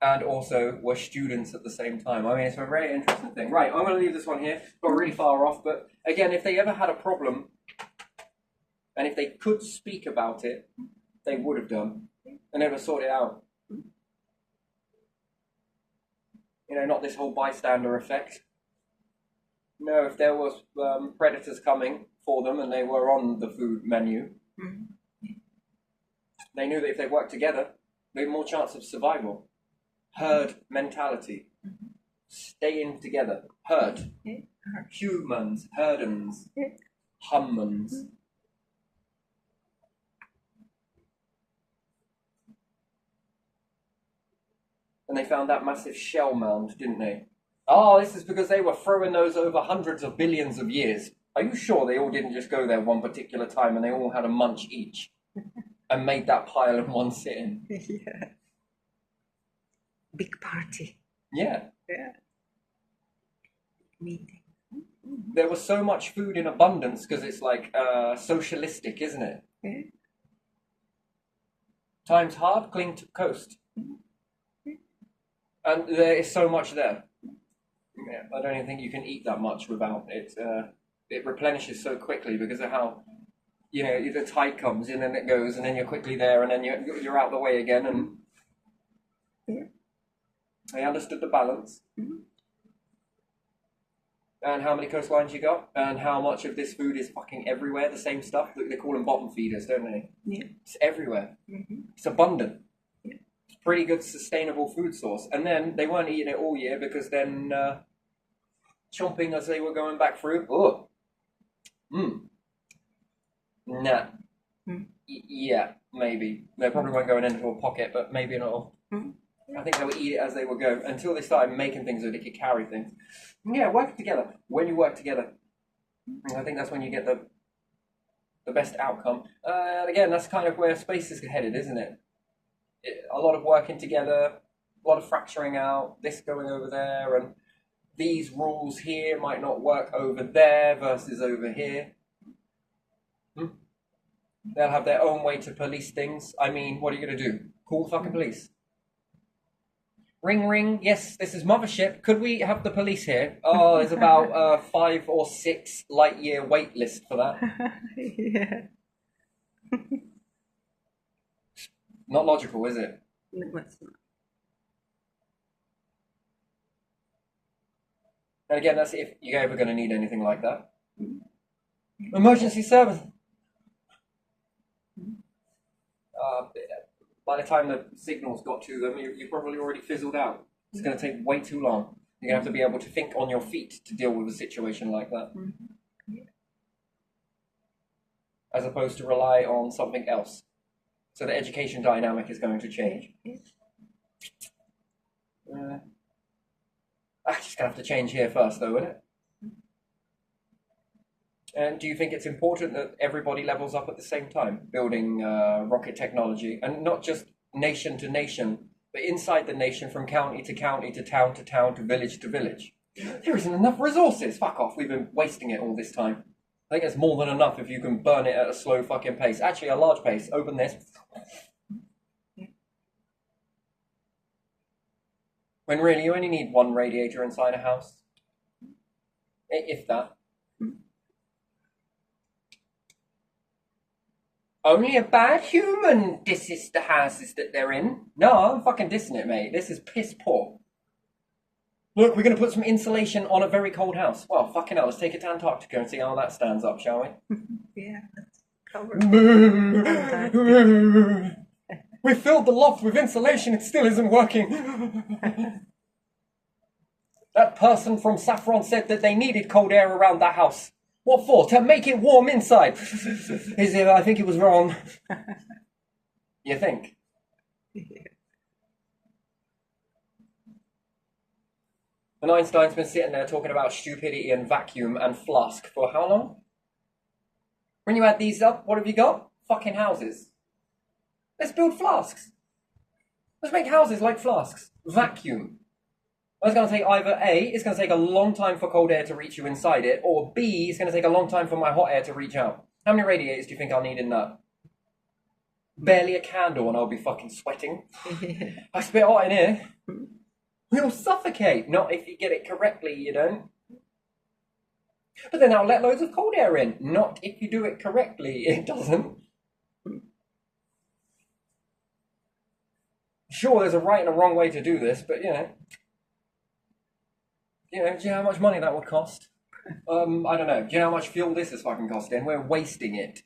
And also were students at the same time. I mean, it's a very interesting thing. Right, I'm going to leave this one here. Got really far off, but again, if they ever had a problem, and if they could speak about it, they would have done. And never sort it out. You know, not this whole bystander effect. No, if there was predators coming for them and they were on the food menu, they knew that if they worked together, they had more chance of survival. Herd mentality. Staying together. Herd. Humans. Herdens. Hummans. And they found that massive shell mound, didn't they? Oh, this is because they were throwing those over hundreds of billions of years. Are you sure they all didn't just go there one particular time and they all had a munch each and made that pile in one sitting? Yeah. Big party. Yeah. Yeah. Meeting. There was so much food in abundance because it's like socialistic, isn't it? Yeah. Times hard, cling to coast. And there is so much there. Yeah, I don't even think you can eat that much without it. It replenishes so quickly because of how, you know, the tide comes in and it goes, and then you're quickly there, and then you're out the way again. And they understood the balance, and how many coastlines you got, and how much of this food is fucking everywhere. The same stuff. They call them bottom feeders, don't they? Yeah. It's everywhere. It's abundant. It's a pretty good sustainable food source. And then they weren't eating it all year because then chomping as they were going back through. Oh. Nah. Yeah, maybe. They probably weren't going into a pocket, but maybe not. I think they would eat it as they would go until they started making things so they could carry things. Yeah, work together. When you work together, I think that's when you get the best outcome. And again, that's kind of where space is headed, isn't it? A lot of working together, a lot of fracturing out, this going over there, and these rules here might not work over there versus over here. They'll have their own way to police things. I mean, what are you going to do? Call the fucking police. Ring, ring. Yes, this is Mothership. Could we have the police here? Oh, there's about 5 or 6 light year wait list for that. Yeah. Not logical, is it? No, it's not. And again, that's if you're ever going to need anything like that. Emergency service. By the time the signals got to them, you probably already fizzled out. It's going to take way too long. You're going to have to be able to think on your feet to deal with a situation like that. As opposed to rely on something else. So the education dynamic is going to change. It's going to have to change here first, though, isn't it? And do you think it's important that everybody levels up at the same time, building rocket technology, and not just nation to nation, but inside the nation, from county to county to town to village to village? There isn't enough resources. Fuck off. We've been wasting it all this time. I think it's more than enough if you can burn it at a slow fucking pace. Actually, a large pace. Open this. When really you only need one radiator inside a house. If that. Only a bad human disses the houses that they're in. No, I'm fucking dissing it, mate. This is piss poor. Look, we're going to put some insulation on a very cold house. Well, fucking hell, let's take it to Antarctica and see how that stands up, shall we? Yeah, let's cover. We filled the loft with insulation, it still isn't working. That person from Saffron said that they needed cold air around that house. What for? To make it warm inside. I think it was wrong. You think? And Einstein's been sitting there talking about stupidity and vacuum and flask for how long? When you add these up, what have you got? Fucking houses. Let's build flasks. Let's make houses like flasks. Vacuum. Well, it's going to take either A, it's going to take a long time for cold air to reach you inside it, or B, it's going to take a long time for my hot air to reach out. How many radiators do you think I'll need in that? Barely a candle and I'll be fucking sweating. I spit hot in here. You'll suffocate. Not if you get it correctly, you don't. But then I'll let loads of cold air in. Not if you do it correctly, it doesn't. Sure, there's a right and a wrong way to do this, but do you know how much money that would cost? I don't know. Do you know how much fuel this is fucking costing? We're wasting it.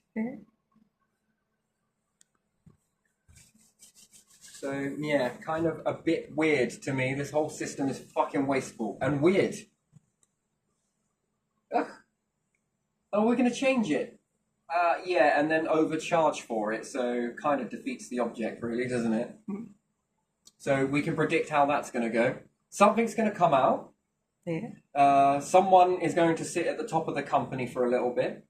So, yeah, kind of a bit weird to me. This whole system is fucking wasteful and weird. Ugh. Oh, we're going to change it. Yeah, and then overcharge for it, so kind of defeats the object, really, doesn't it? So we can predict how that's going to go. Something's going to come out. Yeah. Someone is going to sit at the top of the company for a little bit.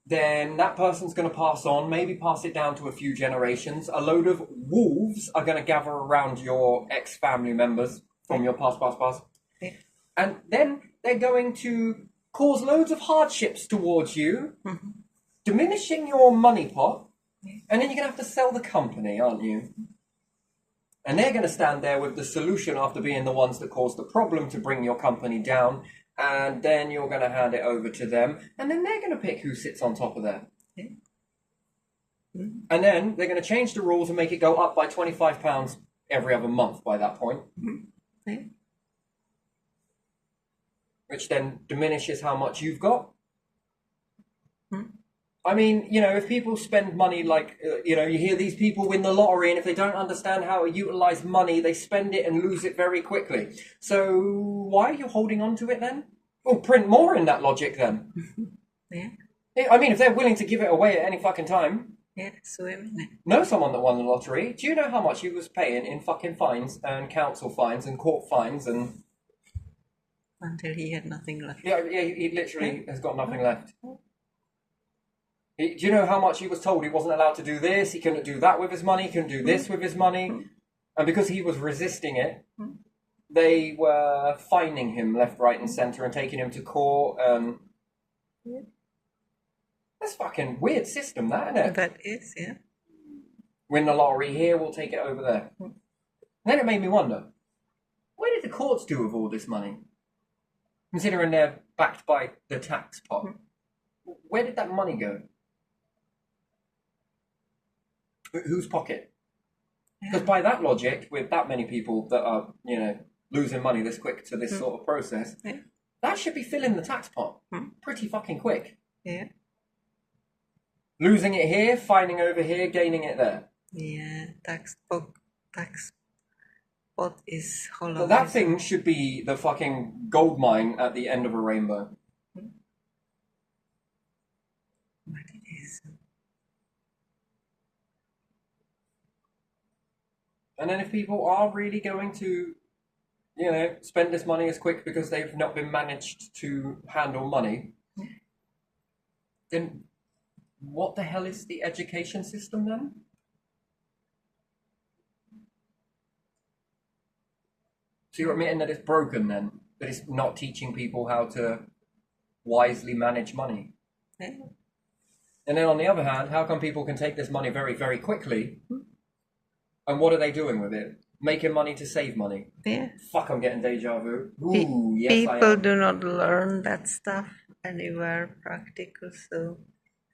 Then that person's going to pass on, maybe pass it down to a few generations. A load of wolves are going to gather around your ex-family members from your past. Yeah. And then they're going to cause loads of hardships towards you, diminishing your money pot, and then you're going to have to sell the company, aren't you? And they're going to stand there with the solution after being the ones that caused the problem to bring your company down. And then you're going to hand it over to them. And then they're going to pick who sits on top of there. Yeah. And then they're going to change the rules and make it go up by £25 every other month by that point. Yeah. Which then diminishes how much you've got. I mean, if people spend money like, you hear these people win the lottery, and if they don't understand how to utilize money, they spend it and lose it very quickly. So why are you holding on to it then? Well, print more in that logic then. Yeah. I mean, if they're willing to give it away at any fucking time. Yeah, so I mean, Know someone that won the lottery. Do you know how much he was paying in fucking fines and council fines and court fines and... Until he had nothing left. Yeah, he literally has got nothing left. Do you know how much he was told he wasn't allowed to do this? He couldn't do that with his money. He couldn't do this with his money. And because he was resisting it, they were fining him left, right, and centre and taking him to court. That's fucking weird system, that, isn't it? That is, yeah. Win the lottery here, we'll take it over there. And then it made me wonder, where did the courts do with all this money? Considering they're backed by the tax pot. Where did that money go? Whose pocket? Because by that logic, with that many people that are, losing money this quick to this sort of process, that should be filling the tax pot pretty fucking quick. Yeah. Losing it here, finding over here, gaining it there. Yeah, tax pot is hollow. So that thing should be the fucking gold mine at the end of a rainbow. But it is. And then if people are really going to, spend this money as quick because they've not been managed to handle money, then what the hell is the education system then? So you're admitting that it's broken then? That it's not teaching people how to wisely manage money? Yeah. And then on the other hand, how come people can take this money very, very quickly? And what are they doing with it? Making money to save money. Yeah. Fuck, I'm getting deja vu. Ooh, yes, I People am. do not learn that stuff anywhere practical, so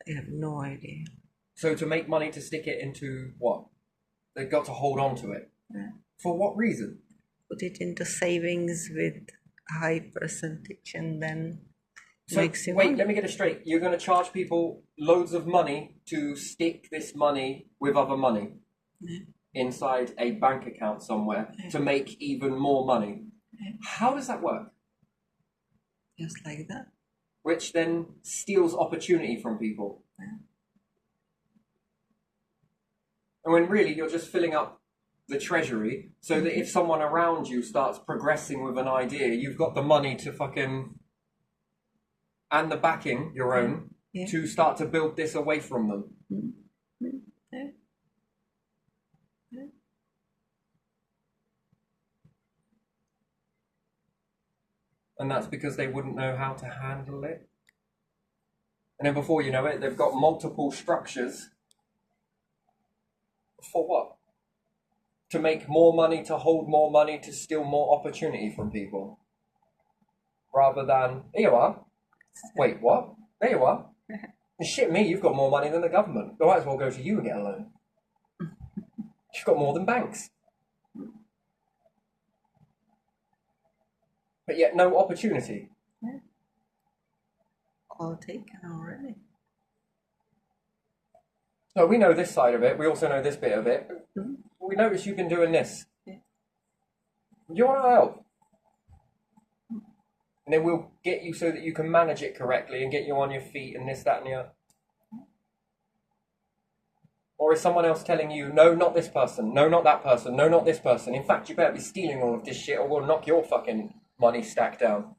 I have no idea. So to make money to stick it into what? They've got to hold on to it. Yeah. For what reason? put it into savings with a high percentage and then So makes you wait, money. let me get it straight. You're going to charge people loads of money to stick this money with other money inside a bank account somewhere to make even more money. How does that work? Just like that. Which then steals opportunity from people. And when really you're just filling up the treasury so that if someone around you starts progressing with an idea, you've got the money to fucking, and the backing, your own, to start to build this away from them. And that's because they wouldn't know how to handle it. And then before you know it, they've got multiple structures. For what? To make more money, to hold more money, to steal more opportunity from people. Rather than, here you are. Wait, what? There you are. Shit me, you've got more money than the government. I might as well go to you and get a loan. You've got more than banks. But yet no opportunity. All taken already. So we know this side of it. We also know this bit of it. We notice you've been doing this. You want to help? And then we'll get you so that you can manage it correctly and get you on your feet and this, that, and the other. Or is someone else telling you, no, not this person, no, not that person, no, not this person. In fact, you better be stealing all of this shit or we'll knock your fucking money stack down.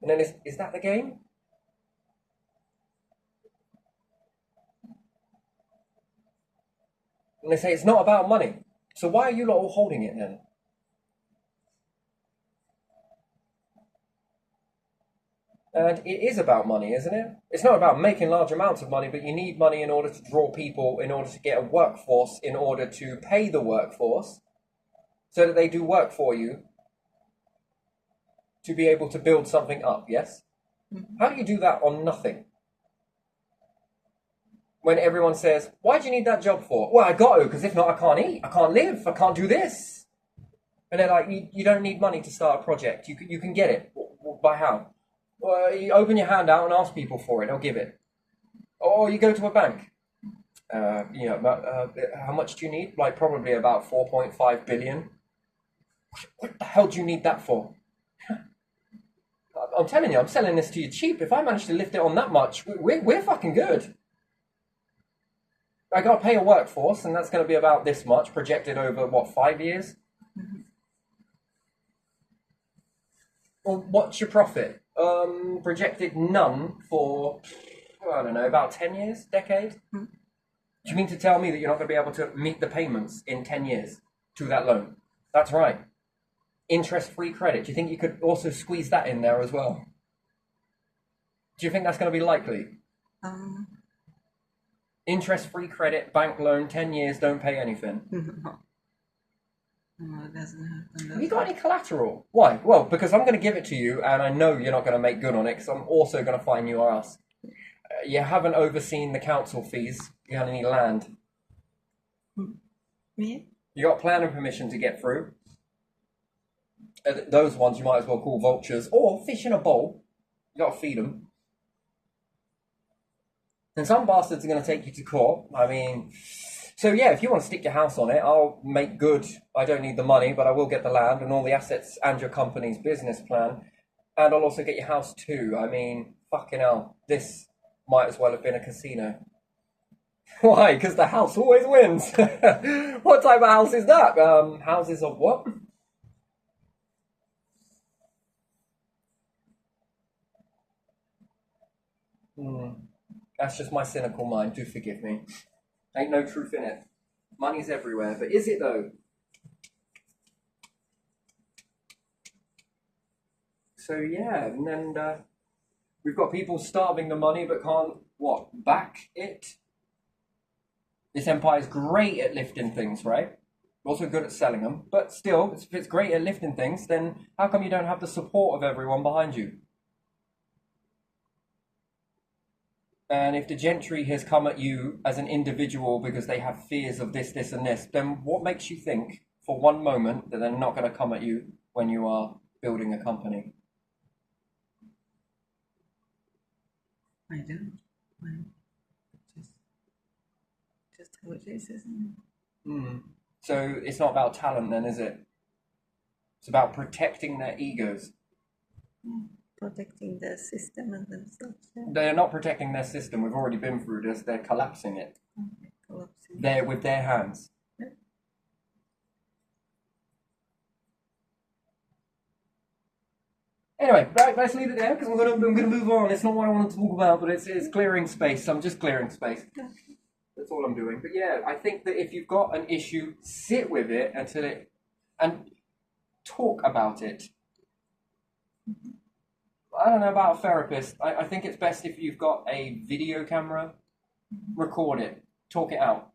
And then is that the game? And they say it's not about money. So why are you lot all holding it then? And it is about money, isn't it? It's not about making large amounts of money, but you need money in order to draw people, in order to get a workforce, in order to pay the workforce, so that they do work for you, to be able to build something up, yes? How do you do that on nothing? When everyone says, why do you need that job for? Well, I got to, because if not, I can't eat, I can't live, I can't do this. And they're like, you don't need money to start a project. You can get it. By how? Well, you open your hand out and ask people for it, they'll give it. Or you go to a bank. How much do you need? Like probably about 4.5 billion. What the hell do you need that for? I'm telling you, I'm selling this to you cheap. If I manage to lift it on that much, we're fucking good. I got to pay a workforce, and that's going to be about this much, projected over, 5 years? Well, what's your profit? Projected none for, I don't know, about 10 years, decade? Do you mean to tell me that you're not going to be able to meet the payments in 10 years to that loan? That's right. Interest-free credit. Do you think you could also squeeze that in there as well? Do you think that's going to be likely? Interest-free credit, bank loan, 10 years, don't pay anything. No, it doesn't happen. Have you got any collateral? Why? Well, because I'm going to give it to you, and I know you're not going to make good on it, because I'm also going to fine your ass. You haven't overseen the council fees. You have any land. Yeah. You got planning permission to get through. Those ones you might as well call vultures, or fish in a bowl. You got to feed them. And some bastards are going to take you to court. I mean, so yeah, if you want to stick your house on it, I'll make good. I don't need the money, but I will get the land and all the assets and your company's business plan. And I'll also get your house too. I mean, fucking hell, this might as well have been a casino. Why? Because the house always wins. What type of house is that? Houses of what? That's just my cynical mind. Do forgive me. Ain't no truth in it. Money's everywhere. But is it though? So yeah, and then we've got people starving the money but can't, back it? This empire's great at lifting things, right? Also good at selling them. But still, if it's great at lifting things, then how come you don't have the support of everyone behind you? And if the gentry has come at you as an individual because they have fears of this, this, and this, then what makes you think for one moment that they're not going to come at you when you are building a company? I don't. Well, just how it is, isn't it? So it's not about talent then, is it? It's about protecting their egos. Protecting the system and themselves. Yeah. They're not protecting their system. We've already been through this. They're collapsing it. Collapsing. They're with their hands. Yeah. Anyway, right, let's leave it there because I'm gonna move on. It's not what I want to talk about, but it's clearing space. I'm just clearing space. Okay. That's all I'm doing. But yeah, I think that if you've got an issue, sit with it until it, and talk about it. I don't know about a therapist. I think it's best if you've got a video camera, record it, talk it out.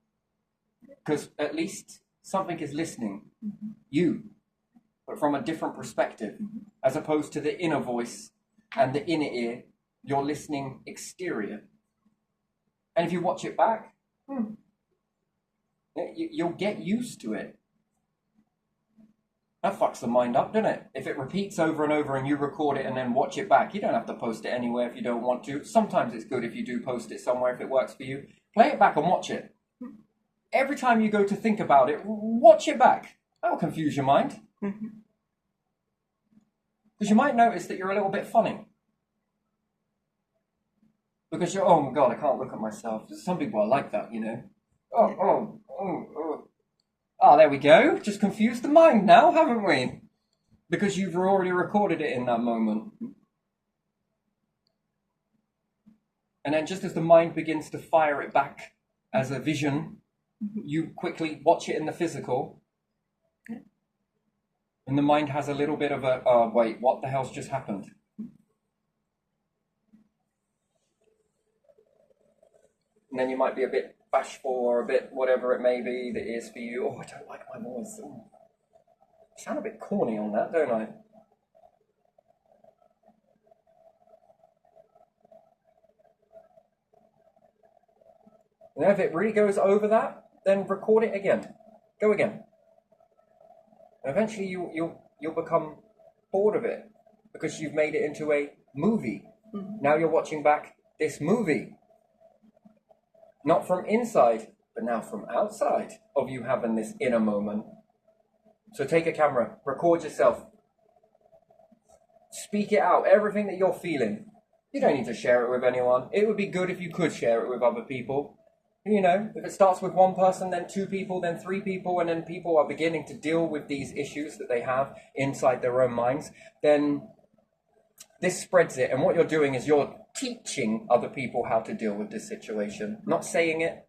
Because at least something is listening. You. But from a different perspective. As opposed to the inner voice and the inner ear, you're listening exterior. And if you watch it back, you'll get used to it. That fucks the mind up, doesn't it? If it repeats over and over and you record it and then watch it back, you don't have to post it anywhere if you don't want to. Sometimes it's good if you do post it somewhere if it works for you. Play it back and watch it. Every time you go to think about it, watch it back. That'll confuse your mind. Because you might notice that you're a little bit funny. Because you're, oh my God, I can't look at myself. Some people are like that, you know. Oh, there we go. Just confused the mind now, haven't we? Because you've already recorded it in that moment. And then just as the mind begins to fire it back as a vision, you quickly watch it in the physical. And the mind has a little bit of a, oh, wait, what the hell's just happened? And then you might be a bit bashful or a bit whatever it may be that is for you. Oh, I don't like my voice. Ooh. I sound a bit corny on that, don't I? And if it really goes over that, then record it again. Go again. And eventually you'll become bored of it because you've made it into a movie. Now you're watching back this movie. Not from inside, but now from outside of you having this inner moment. So take a camera, record yourself. Speak it out, everything that you're feeling. You don't need to share it with anyone. It would be good if you could share it with other people. You know, if it starts with one person, then 2 people, then 3 people, and then people are beginning to deal with these issues that they have inside their own minds, then this spreads it. And what you're doing is you're teaching other people how to deal with this situation, not saying it.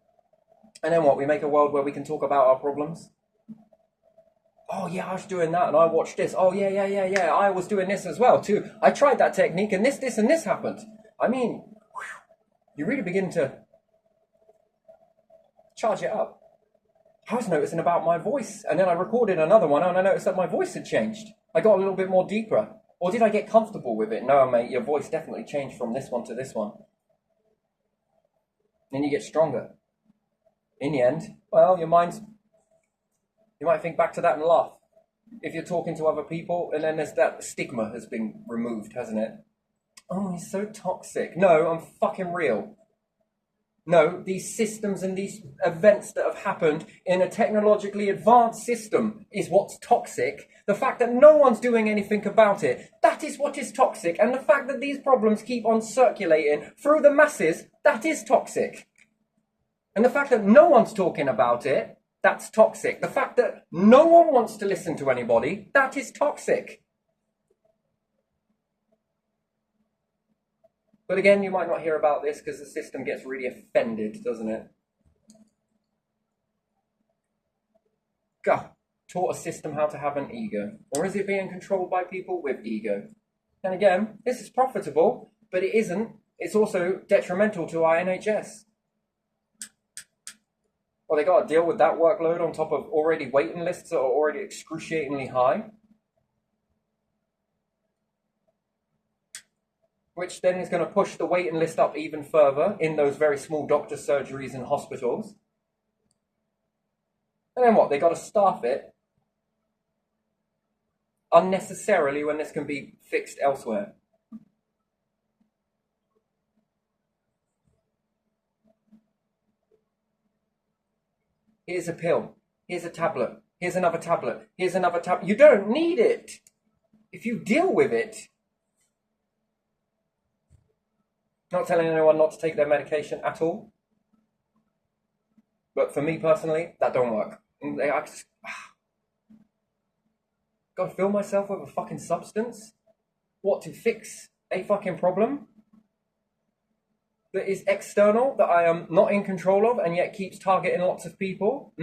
And then what? We make a world where we can talk about our problems. Oh yeah, I was doing that and I watched this. Oh yeah, I was doing this as well too. I tried that technique and this and this happened. I mean, you really begin to charge it up. I was noticing about my voice, and then I recorded another one and I noticed that my voice had changed. I got a little bit more deeper. Or did I get comfortable with it? No, mate, your voice definitely changed from this one to this one. Then you get stronger. In the end, well, you might think back to that and laugh. If you're talking to other people, and then there's that stigma has been removed, hasn't it? Oh, he's so toxic. No, I'm fucking real. No, these systems and these events that have happened in a technologically advanced system is what's toxic. The fact that no one's doing anything about it, that is what is toxic. And the fact that these problems keep on circulating through the masses, that is toxic. And the fact that no one's talking about it, that's toxic. The fact that no one wants to listen to anybody, that is toxic. But again, you might not hear about this because the system gets really offended, doesn't it? God, taught a system how to have an ego. Or is it being controlled by people with ego? And again, this is profitable, but it isn't. It's also detrimental to our NHS. Well, they got to deal with that workload on top of already waiting lists that are already excruciatingly high. Which then is going to push the waiting list up even further in those very small doctor surgeries and hospitals. And then what? They got to staff it unnecessarily when this can be fixed elsewhere. Here's a pill. Here's a tablet. Here's another tablet. Here's another tablet. You don't need it if you deal with it. Not telling anyone not to take their medication at all. But for me personally, that don't work. I just gotta fill myself with a fucking substance? What, to fix a fucking problem that is external, that I am not in control of, and yet keeps targeting lots of people?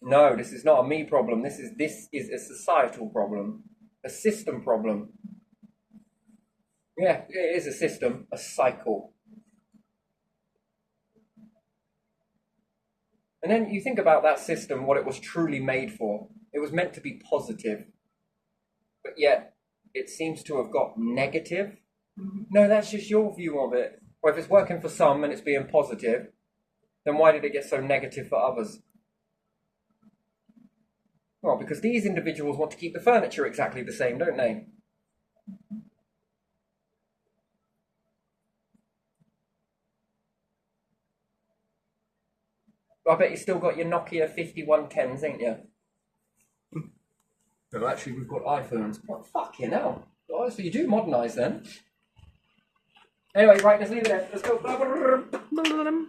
No, this is not a me problem. This is a societal problem, a system problem. Yeah, it is a system, a cycle. And then you think about that system, what it was truly made for. It was meant to be positive, but yet it seems to have got negative. No, that's just your view of it. Or if it's working for some and it's being positive, then why did it get so negative for others? Well, because these individuals want to keep the furniture exactly the same, don't they? I bet you still got your Nokia 5110s, ain't you? No, actually, we've got iPhones. What fucking hell? Oh, so you do modernise then. Anyway, right, let's leave it there. Let's go.